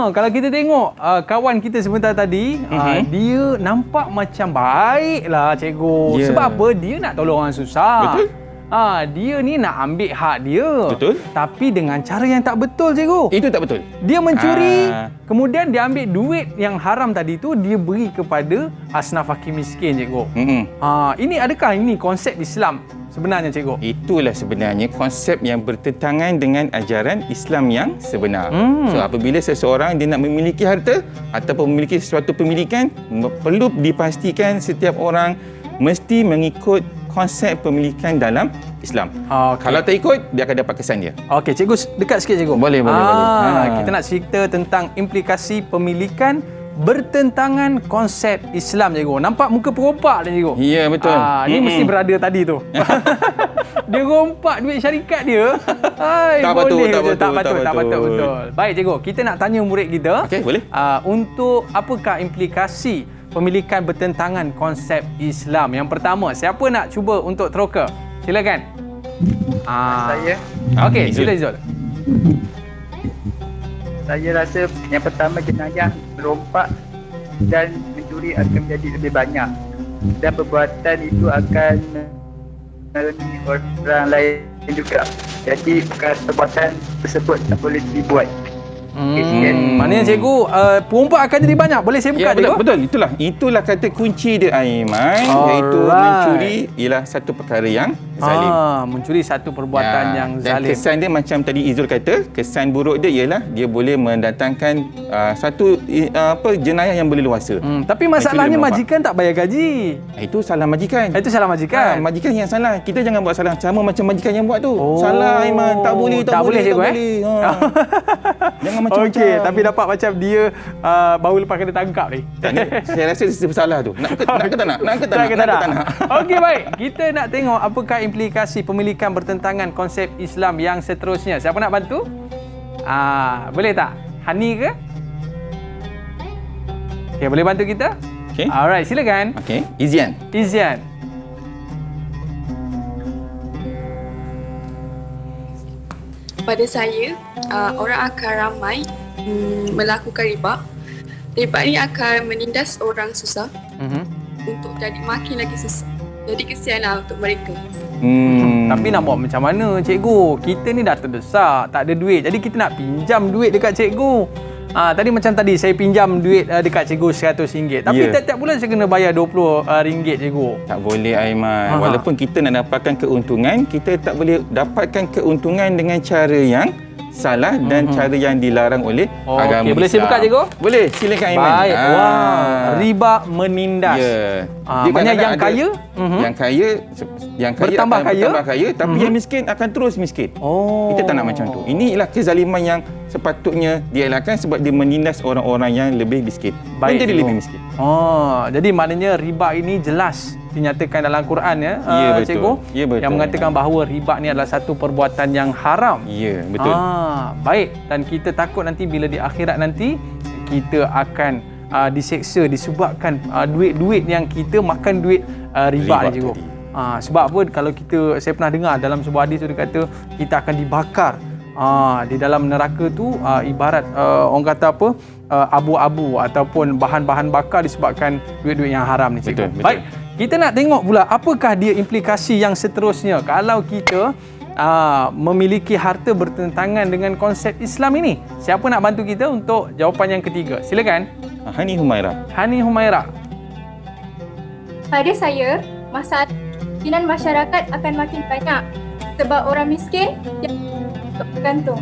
Kalau kita tengok kawan kita sebentar tadi, dia nampak macam baik lah cikgu. Sebab apa? Dia nak tolong orang susah. Betul. Dia ni nak ambil hak dia. Betul. Tapi dengan cara yang tak betul cikgu. Itu tak betul. Dia mencuri, kemudian dia ambil duit yang haram tadi tu, dia beri kepada asnaf fakir miskin cikgu. Adakah ini konsep Islam sebenarnya cikgu? Itulah sebenarnya konsep yang bertentangan dengan ajaran Islam yang sebenar. So apabila seseorang dia nak memiliki harta ataupun memiliki sesuatu pemilikan, perlu dipastikan setiap orang mesti mengikut konsep pemilikan dalam Islam. Kalau tak ikut, dia akan dapat kesan dia. Okey, cikgu dekat sikit cikgu. Boleh. Kita nak cerita tentang implikasi pemilikan bertentangan konsep Islam cikgu. Nampak muka perompak dia cikgu. Ya, betul. Ni mesti berada tadi tu. Dia rompak duit syarikat dia. Tak patut. Betul. Baik cikgu, kita nak tanya murid kita. Okey, boleh. Untuk apakah implikasi pemilikan bertentangan konsep Islam? Yang pertama, siapa nak cuba untuk teroka? Silakan. Saya. Okey, sila Zul. Saya rasa yang pertama jenayah merompak dan mencuri akan menjadi lebih banyak, dan perbuatan itu akan mengalami orang lain juga. Jadi perbuatan tersebut tak boleh dibuat. Maknanya cikgu, perompak akan jadi banyak. Boleh saya buka cikgu? Betul. Itulah kata kunci dia Aiman, iaitu mencuri ialah satu perkara yang zalim. Mencuri satu perbuatan yang dan zalim. kesan dia macam tadi Izul kata, kesan buruk dia ialah dia boleh mendatangkan satu jenayah yang boleh luasa. Tapi masalahnya majikan tak bayar gaji. Itu salah majikan. Itu salah majikan. Majikan yang salah. Kita jangan buat salah sama macam majikan yang buat tu. Salah Aiman, tak boleh. Cikgu, Jangan macam-macam. Okey, tapi dapat macam dia baru lepas kena tangkap ni. Saya rasa dia bersalah tu. Nak ke tak nak? Nak ke tak nak? Okey, baik. Kita nak tengok apakah implikasi pemilikan bertentangan konsep Islam yang seterusnya. Siapa nak bantu? Boleh tak? Hani ke? Okey, boleh bantu kita? Okey. Alright, silakan. Okey, Izian. Pada saya, orang akan ramai melakukan riba. Riba ni akan menindas orang susah untuk jadi makin lagi susah. Jadi kesianlah untuk mereka. Tapi nak buat macam mana cikgu? Kita ni dah terdesak, tak ada duit. Jadi kita nak pinjam duit dekat cikgu. Tadi macam tadi saya pinjam duit dekat cikgu RM100. Tapi tiap-tiap bulan saya kena bayar RM20 cikgu. Tak boleh Aiman. Walaupun kita nak dapatkan keuntungan, kita tak boleh dapatkan keuntungan dengan cara yang salah dan cara yang dilarang oleh agama Islam. Boleh saya buka cikgu? Boleh, silakan Aiman. Baik. Riba menindas. Maknanya yang kaya bertambah kaya, tapi yang miskin akan terus miskin. Kita tak nak macam tu. Inilah kezaliman yang sepatutnya dielakkan sebab dia menindas orang-orang yang lebih miskin. Dan jadi lebih miskin. Jadi maknanya riba ini jelas dinyatakan dalam Quran cikgu. Ya, betul. Yang mengatakan bahawa riba ni adalah satu perbuatan yang haram. Ya, betul. Baik, dan kita takut nanti bila di akhirat nanti kita akan diseksa disebabkan duit-duit yang kita makan duit riba ni cikgu. Sebab apa, kalau saya pernah dengar dalam sebuah hadis tu dia kata kita akan dibakar di dalam neraka tu ibarat orang kata apa, abu-abu ataupun bahan-bahan bakar disebabkan duit-duit yang haram ni cikgu. Betul. Baik, kita nak tengok pula apakah dia implikasi yang seterusnya kalau kita memiliki harta bertentangan dengan konsep Islam ini. Siapa nak bantu kita untuk jawapan yang ketiga? Silakan. Hani Humaira. Pada saya, masalah kemiskinan masyarakat akan makin banyak sebab orang miskin yang bergantung.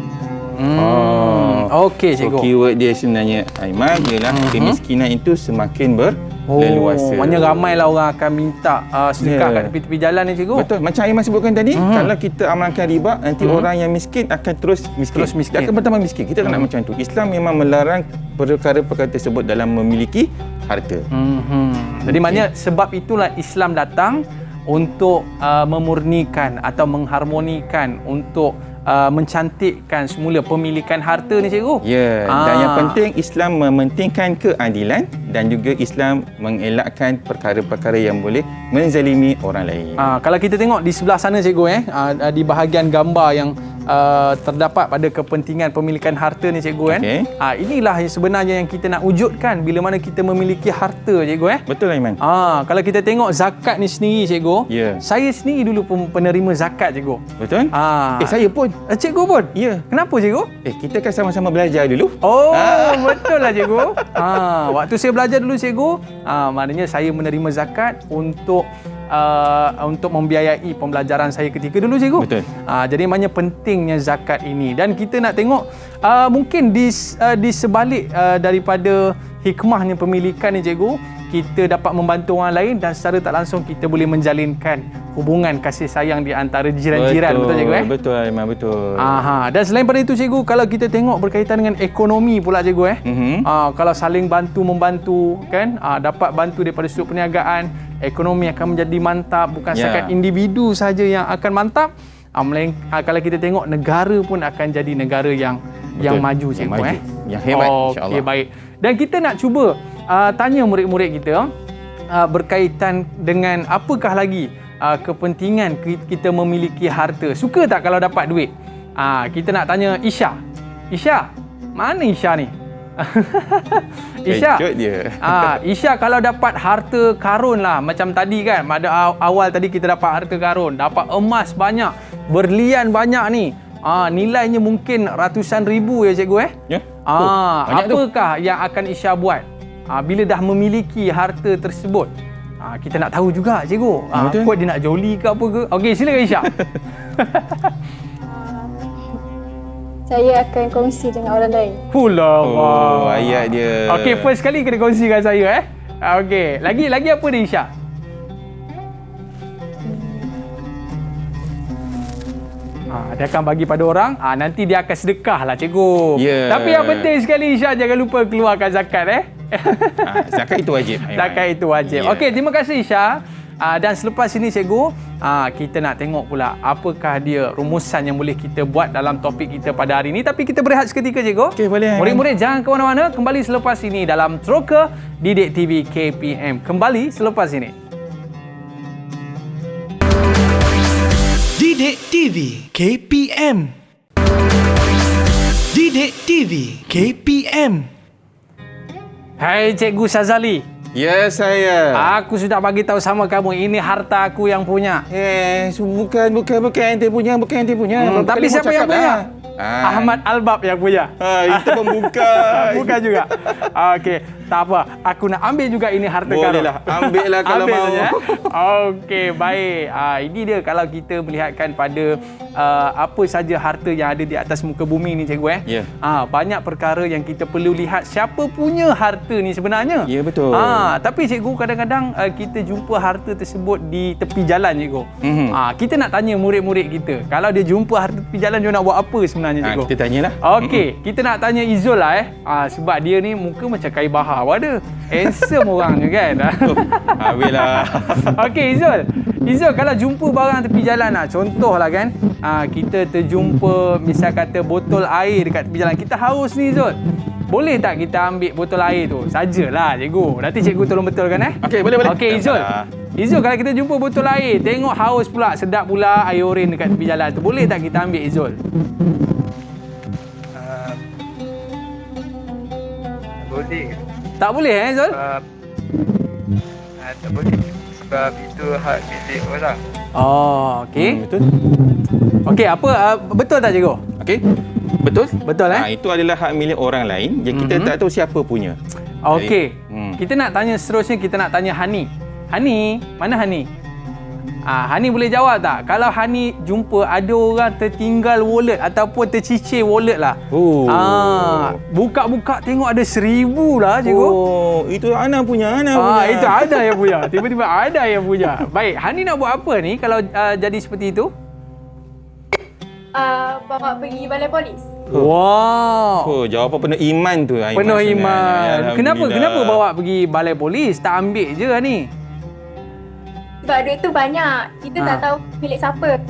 Okey cikgu. Keyword dia sebenarnya Aiman ialah kemiskinan itu semakin berleluasa. Maknanya ramailah orang akan minta sedekah kat tepi-tepi jalan ni cikgu. Betul. Macam Aiman sebutkan tadi, kalau kita amalkan riba, nanti orang yang miskin akan terus miskin. Dia akan bertambah miskin. Kita tak nak macam tu. Islam memang melarang perkara-perkara tersebut dalam memiliki harta. Jadi maknanya sebab itulah Islam datang untuk memurnikan atau mengharmonikan, untuk mencantikkan semula pemilikan harta ni cikgu. Dan yang penting Islam mementingkan keadilan dan juga Islam mengelakkan perkara-perkara yang boleh menzalimi orang lain. Kalau kita tengok di sebelah sana cikgu di bahagian gambar yang terdapat pada kepentingan pemilikan harta ni cikgu inilah sebenarnya yang kita nak wujudkan bila mana kita memiliki harta cikgu Betul Aiman. Kalau kita tengok zakat ni sendiri cikgu, saya sendiri dulu penerima zakat cikgu. Betul? Saya pun. Cikgu pun? Ya. Kenapa cikgu? Kita kan sama-sama belajar dulu. Betul lah cikgu. Waktu saya belajar dulu cikgu, maknanya saya menerima zakat untuk membiayai pembelajaran saya ketika dulu cikgu. Betul. Jadi maknanya pentingnya zakat ini. Dan kita nak tengok mungkin di sebalik daripada hikmahnya pemilikan ni cikgu, kita dapat membantu orang lain dan secara tak langsung kita boleh menjalinkan hubungan kasih sayang di antara jiran-jiran. Betul cikgu Betul Aiman, betul. Dan selain pada itu cikgu, kalau kita tengok berkaitan dengan ekonomi pula cikgu kalau saling bantu-membantu kan, dapat bantu daripada sudut perniagaan, ekonomi akan menjadi mantap. Bukan setakat individu saja yang akan mantap, kalau kita tengok negara pun akan jadi negara yang maju cikgu. Yang hebat insya-Allah. Okey, baik. Dan kita nak cuba tanya murid-murid kita berkaitan dengan apakah lagi kepentingan kita memiliki harta. Suka tak kalau dapat duit? Kita nak tanya Isha. Isha, mana Isha ni? Isha. Isha kalau dapat harta karun lah macam tadi kan, pada awal tadi kita dapat harta karun, dapat emas banyak, berlian banyak ni. Nilainya mungkin ratusan ribu ya cikgu apakah yang akan Isha buat bila dah memiliki harta tersebut? Kita nak tahu juga cikgu. Kot dia nak joli ke apa ke? Okey, silakan Isyak. Saya akan kongsi dengan orang lain. Ayat dia. Okey, first kali kena kongsi dengan saya Okey, lagi apa dia Isyak? Dia akan bagi pada orang, nanti dia akan sedekah lah cikgu. Tapi yang penting sekali Isyak, jangan lupa keluarkan zakat Zakat itu wajib. Zakat itu wajib. Okey, terima kasih Isyak. Dan selepas ini cikgu, kita nak tengok pula apakah dia rumusan yang boleh kita buat dalam topik kita pada hari ini. Tapi kita berehat seketika cikgu. Okey, boleh. Murid-murid jangan ke mana-mana, kembali selepas ini dalam Troka Didik TV KPM. Kembali selepas ini. Didik TV KPM. Didik TV KPM. Hai Cikgu Syazali. Ya, saya. Aku sudah bagi tahu sama kamu, ini harta aku yang punya. Bukan ente punya, bukan ente punya. Tapi siapa yang punya? Ahmad Albab yang punya. Itu pembuka. Bukan juga. Okey, tak apa. Aku nak ambil juga ini harta karun. Bolehlah, ambil lah kalau mau. Okey, baik. Ini dia kalau kita melihatkan pada apa saja harta yang ada di atas muka bumi ni cikgu banyak perkara yang kita perlu lihat siapa punya harta ni sebenarnya. Ya, betul. Tapi cikgu kadang-kadang kita jumpa harta tersebut di tepi jalan cikgu. Kita nak tanya murid-murid kita, kalau dia jumpa harta tepi jalan dia nak buat apa sebenarnya cikgu? Kita tanyalah. Okey, kita nak tanya Izul lah sebab dia ni muka macam kain bahar ada. Handsome orangnya kan. Habislah. Okey Izul, kalau jumpa barang tepi jalan contohlah kan, kita terjumpa misal kata botol air dekat tepi jalan. Kita haus ni Izul. Boleh tak kita ambil botol air tu? Sajalah cikgu. Nanti cikgu tolong betulkan Okey, boleh. Okey Izul, kalau kita jumpa botol air, tengok haus pula, sedap pula air oren dekat tepi jalan tu. Boleh tak kita ambil Izul? Boleh. Tak boleh Izul? Tak boleh. Sebab itu hak milik orang. Okey. Betul. Okey, betul tak cikgu? Okey. Betul? Betul itu adalah hak milik orang lain. Jadi kita tak tahu siapa punya. Okey. Kita nak tanya seterusnya, kita nak tanya Hani. Hani, mana Hani? Hani boleh jawab tak? Kalau Hani jumpa ada orang tertinggal wallet ataupun tercicir wallet lah. Buka-buka tengok ada 1,000 lah cikgu. Itu Ana punya. Itu ada yang punya. Tiba-tiba ada yang punya. Baik, Hani nak buat apa ni kalau jadi seperti itu? Bawa pergi balai polis. Wow. Jawapan penuh iman tu. Penuh iman. Kenapa bawa pergi balai polis? Tak ambil je ni? Sebab duit tu banyak. Kita tak tahu milik siapa.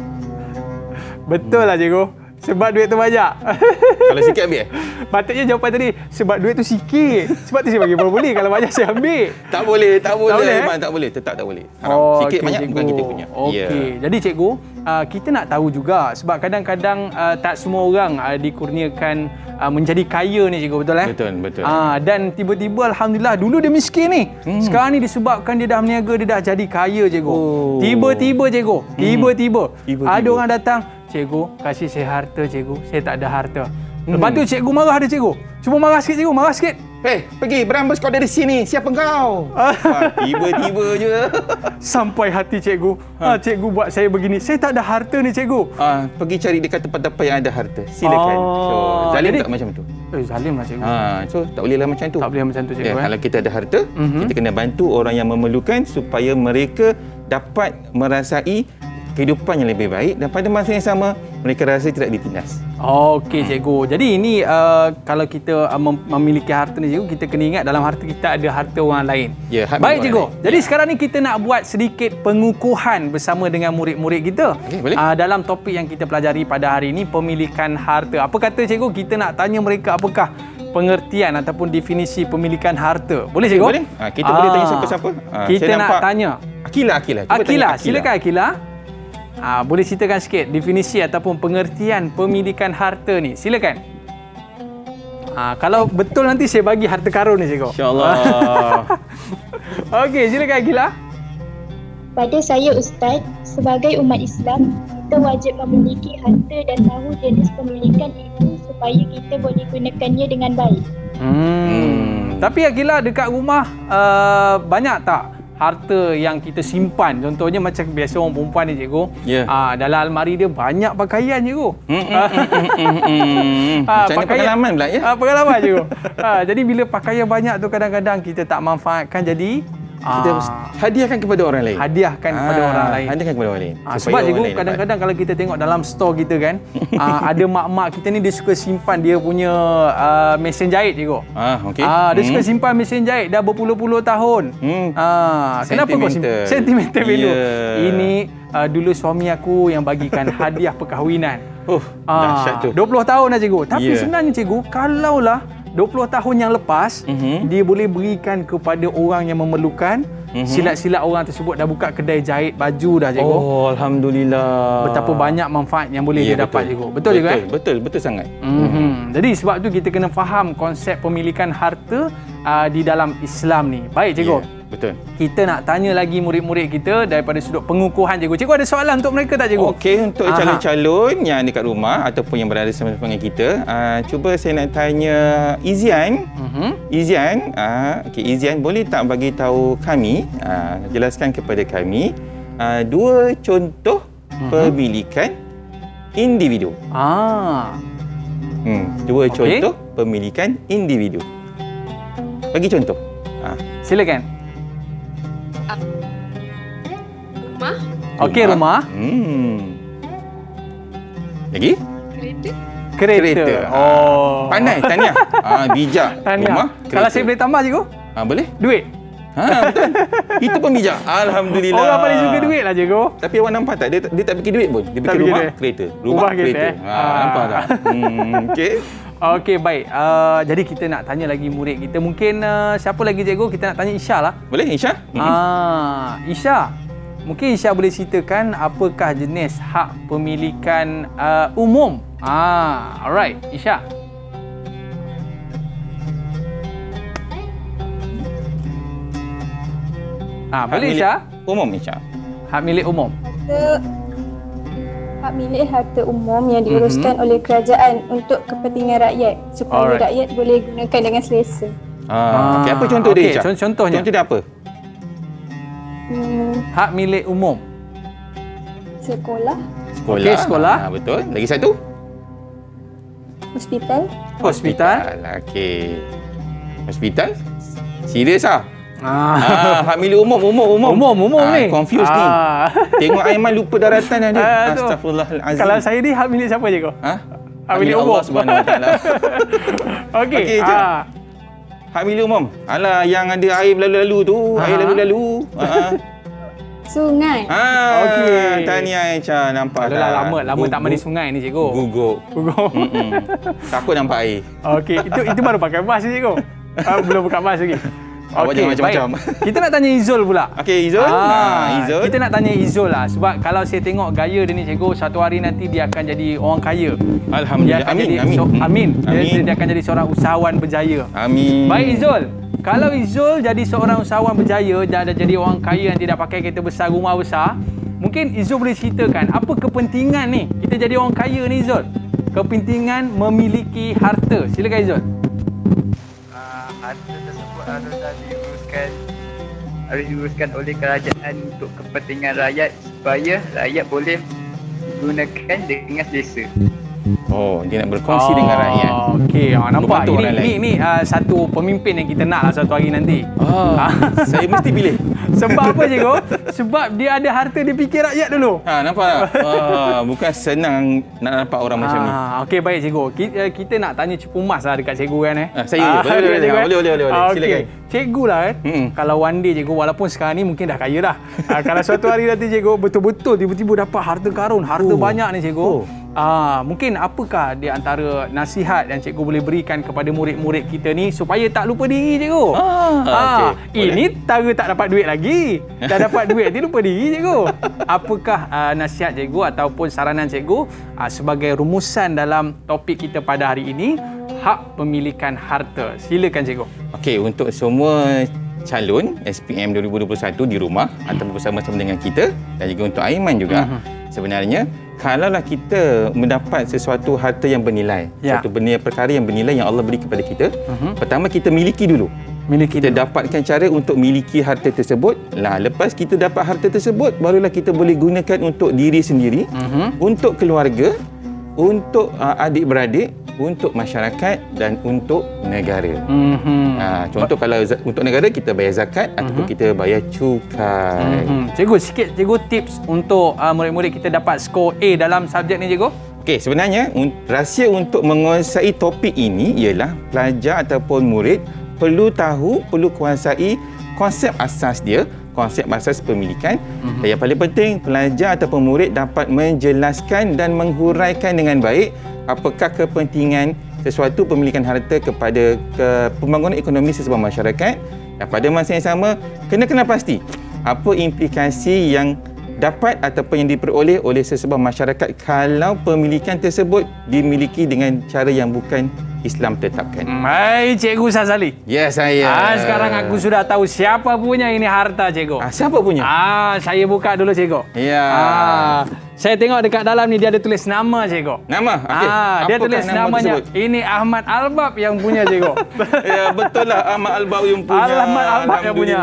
Betul lah cikgu. Sebab duit tu banyak. Kalau sikit ambil? Patutnya jawapan tadi, sebab duit tu sikit. Sebab tu saya bagi boleh. Kalau banyak saya ambil. Tak boleh. Iman, tak boleh. Tetap tak boleh. Sikit banyak cikgu. Bukan kita punya. Okey. Jadi cikgu, kita nak tahu juga sebab kadang-kadang tak semua orang dikurniakan menjadi kaya ni cikgu, betul Betul. Dan tiba-tiba alhamdulillah dulu dia miskin ni. Sekarang ni disebabkan dia dah berniaga, dia dah jadi kaya cikgu. Tiba-tiba cikgu, tiba-tiba ada orang datang, cikgu kasih saya harta cikgu, saya tak ada harta. Lepas tu cikgu marah dia cikgu. Cuba marah sikit cikgu, marah sikit. Pergi berambus kau dari sini. Siapa kau? Tiba-tiba je. Sampai hati cikgu. Cikgu buat saya begini. Saya tak ada harta ni cikgu. Pergi cari dekat tempat-tempat yang ada harta. Silakan. Zalim tak macam tu? Zalim lah cikgu. So tak bolehlah macam tu. Tak boleh macam tu cikgu. Kalau kita ada harta, kita kena bantu orang yang memerlukan supaya mereka dapat merasai kehidupan yang lebih baik dan pada masa yang sama mereka rasa tidak ditindas. Okey cikgu. Jadi ini kalau kita memiliki harta ni cikgu, kita kena ingat dalam harta kita ada harta orang lain. Baik cikgu. Jadi sekarang ni kita nak buat sedikit pengukuhan bersama dengan murid-murid kita. Boleh. Dalam topik yang kita pelajari pada hari ini, pemilikan harta. Apa kata cikgu, kita nak tanya mereka apakah pengertian ataupun definisi pemilikan harta. Boleh cikgu? Boleh. Kita boleh tanya siapa-siapa. Kita nak tanya Akilah. Silakan Akilah. Boleh ceritakan sikit definisi ataupun pengertian pemilikan harta ni. Silakan. Kalau betul nanti saya bagi harta karun ni cikgu. InsyaAllah. Okey, silakan Akilah. Pada saya Ustaz, sebagai umat Islam, kita wajib memiliki harta dan tahu jenis pemilikan itu supaya kita boleh gunakannya dengan baik. Tapi Akilah dekat rumah banyak tak harta yang kita simpan. Contohnya macam biasa orang perempuan ni cikgu. Dalam almari dia banyak pakaian cikgu. Macam mana pengalaman pula ya? Pengalaman cikgu. Jadi bila pakaian banyak tu kadang-kadang kita tak manfaatkan, jadi kita hadiahkan kepada orang lain. Hadiahkan kepada orang lain. Sebab cikgu kadang-kadang kalau kita tengok dalam store kita kan, ada mak-mak kita ni dia suka simpan dia punya mesin jahit cikgu. Dia suka simpan mesin jahit dah berpuluh-puluh tahun. Kenapa kau simpan? Sentimental value. Ini dulu suami aku yang bagikan hadiah perkahwinan. Dahsyat tu. 20 tahun dah cikgu. Tapi sebenarnya cikgu, kalaulah 20 tahun yang lepas, dia boleh berikan kepada orang yang memerlukan. Silat-silat orang tersebut dah buka kedai jahit baju dah cikgu. Alhamdulillah. Betapa banyak manfaat yang boleh dia dapat cikgu. Betul cikgu? Betul sangat. Jadi sebab tu kita kena faham konsep pemilikan harta di dalam Islam ni. Baik cikgu. Betul. Kita nak tanya lagi murid-murid kita daripada sudut pengukuhan cikgu. Cikgu ada soalan untuk mereka tak cikgu? Okey, untuk calon-calon yang dekat rumah ataupun yang berada sama-sama dengan kita, cuba saya nak tanya Izian. Izian, Izian boleh tak bagi tahu kami, jelaskan kepada kami 2 contoh pemilikan individu. 2 contoh pemilikan individu. Bagi contoh. Silakan. Rumah. Okey, rumah. Lagi? Kereta. Pandai, tahniah. Bijak. Tahniah. Rumah, kereta. Kalau saya boleh tambah cikgu? Boleh? Duit. Betul. Itu pun bijak. Alhamdulillah. Orang paling suka duit lah cikgu. Tapi awak nampak tak? Dia tak fikir duit pun. Dia fikir rumah, kereta. Rumah, kereta. Nampak tak? Okey. Okey, baik. Jadi kita nak tanya lagi murid kita. Mungkin siapa lagi cikgu? Kita nak tanya Isha lah. Boleh Isha? Isha. Mungkin Isha boleh ceritakan apakah jenis hak pemilikan umum? Alright, Isha. Boleh Isha? Umum Isha. Hak milik umum. Hak milik harta umum yang diuruskan oleh kerajaan untuk kepentingan rakyat supaya rakyat boleh gunakan dengan selesa. Okey, apa contoh dia Isha? Contohnya. Contoh dia apa? Hak milik umum. Sekolah. Okey, sekolah. Betul. Lagi satu? Hospital. Okey. Hospital? Serius ah? Hak milik umum ni. Confused ni. Tengok Aiman lupa daratan dia. Astagfirullahalazim. Kalau saya ni hak milik siapa cikgu? Hak milik umum. Allah Subhanahu Wa Taala. Okey. Hak milik umum. Alah, yang ada air berlalu-lalu tu, air lalu-lalu. Sungai. Okey. Tahniah Aisyah, nampak tak? Lama tak mandi sungai ni cikgu. Gugup. Takut nampak air. Okey, itu baru pakai bas cikgu. Belum buka bas lagi. Okey, macam-macam. Kita nak tanya Izul pula. Okey, Izul. Izul. Kita nak tanya Izul lah. Sebab kalau saya tengok gaya dia ni cikgu, satu hari nanti dia akan jadi orang kaya. Alhamdulillah. Amin. Dia akan jadi seorang usahawan berjaya. Amin. Baik Izul. Kalau Izul jadi seorang usahawan berjaya, dah jadi orang kaya yang tidak pakai kereta besar, rumah besar, mungkin Izul boleh ceritakan apa kepentingan ni kita jadi orang kaya ni Izul? Kepentingan memiliki harta. Silakan Izul. Harta tersebut harus diuruskan oleh kerajaan untuk kepentingan rakyat supaya rakyat boleh gunakan dengan selesa. Dia nak berkongsi dengan rakyat. Okey, nampak ini satu pemimpin yang kita nak lah satu hari nanti. Saya mesti pilih. Sebab apa cikgu? Sebab dia ada harta, dia fikir rakyat dulu. Nampak tak? Bukan senang nak nampak orang macam ni. Okey, baik cikgu. Kita nak tanya cepu mas lah dekat cikgu kan Saya boleh. Silakan. Cikgu lah kan. Kalau one day cikgu, walaupun sekarang ni mungkin dah kaya dah. Kalau suatu hari nanti cikgu betul-betul tiba-tiba dapat harta karun, harta banyak ni cikgu. Mungkin apakah di antara nasihat yang cikgu boleh berikan kepada murid-murid kita ni supaya tak lupa diri cikgu? Ini tara tak dapat duit lagi. Dah dapat duit nanti lupa diri cikgu. Apakah nasihat cikgu ataupun saranan cikgu sebagai rumusan dalam topik kita pada hari ini, hak pemilikan harta? Silakan cikgu. Okey, untuk semua calon SPM 2021 di rumah ataupun bersama-sama dengan kita dan juga untuk Aiman juga, sebenarnya kalaulah kita mendapat sesuatu harta yang bernilai, satu benda perkara yang bernilai yang Allah beri kepada kita, pertama kita miliki dulu. Kita dapatkan cara untuk miliki harta tersebut. Lepas kita dapat harta tersebut, barulah kita boleh gunakan untuk diri sendiri, untuk keluarga, untuk adik-beradik, untuk masyarakat dan untuk negara. Contoh kalau untuk negara kita bayar zakat ataupun kita bayar cukai. Cikgu, sikit cikgu tips untuk murid-murid kita dapat skor A dalam subjek ni cikgu. Okey, sebenarnya rahsia untuk menguasai topik ini ialah pelajar ataupun murid perlu tahu, perlu kuasai konsep asas dia, konsep asas pemilikan. Dan yang paling penting, pelajar ataupun murid dapat menjelaskan dan menghuraikan dengan baik apakah kepentingan sesuatu pemilikan harta kepada pembangunan ekonomi sesebuah masyarakat. Dan pada masa yang sama, kena pasti apa implikasi yang dapat ataupun yang diperoleh oleh sesebuah masyarakat kalau pemilikan tersebut dimiliki dengan cara yang bukan Islam tetapkan. Hai Cikgu Sazali. Ya, saya. Sekarang aku sudah tahu siapa punya ini harta cikgu. Siapa punya? Saya buka dulu cikgu. Ya. Saya tengok dekat dalam ni dia ada tulis nama cikgu. Nama? Okey. Dia tulis namanya. Ini Ahmad Albab yang punya cikgu. Ya, betul lah, Ahmad Albab yang punya. Ahmad Albab yang punya.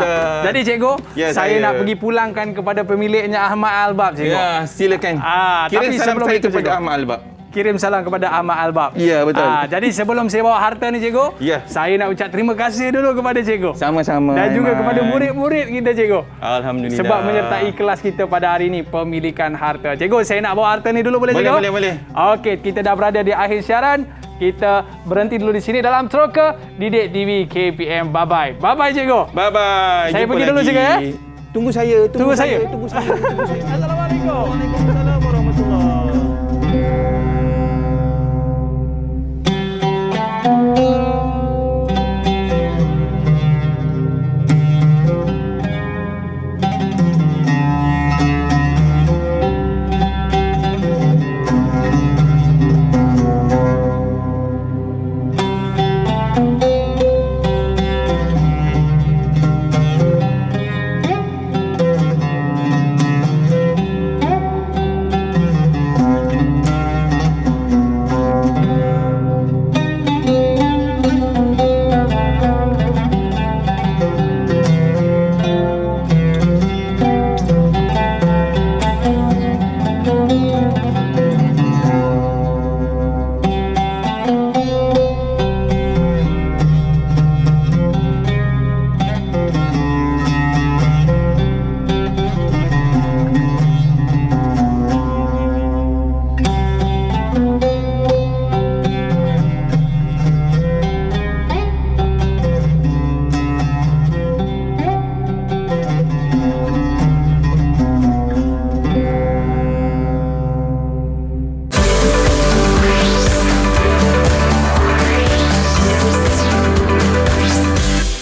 Jadi cikgu, saya nak pergi pulangkan kepada pemiliknya Ahmad Albab cikgu. Ya, silakan. Tapi Kirim salam sebelum saya itu, kepada cikgu, Ahmad Albab. Kirim salam kepada Ahmad Albab. Ya, betul. Jadi sebelum saya bawa harta ni cikgu, ya, saya nak ucap terima kasih dulu kepada cikgu. Sama-sama. Dan juga kepada murid-murid kita cikgu. Alhamdulillah. Sebab menyertai kelas kita pada hari ini, pemilikan harta. Cikgu, saya nak bawa harta ni dulu boleh cikgu? Boleh. Okey, kita dah berada di akhir siaran. Kita berhenti dulu di sini dalam Troka Didik TV KPM. Bye-bye. Bye-bye cikgu. Bye-bye. Saya Jumpa pergi lagi. dulu cikgu ya. Tunggu saya. Assalamualaikum. Waalaikumsalam warahmatullahi.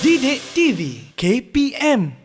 Didik TV KPM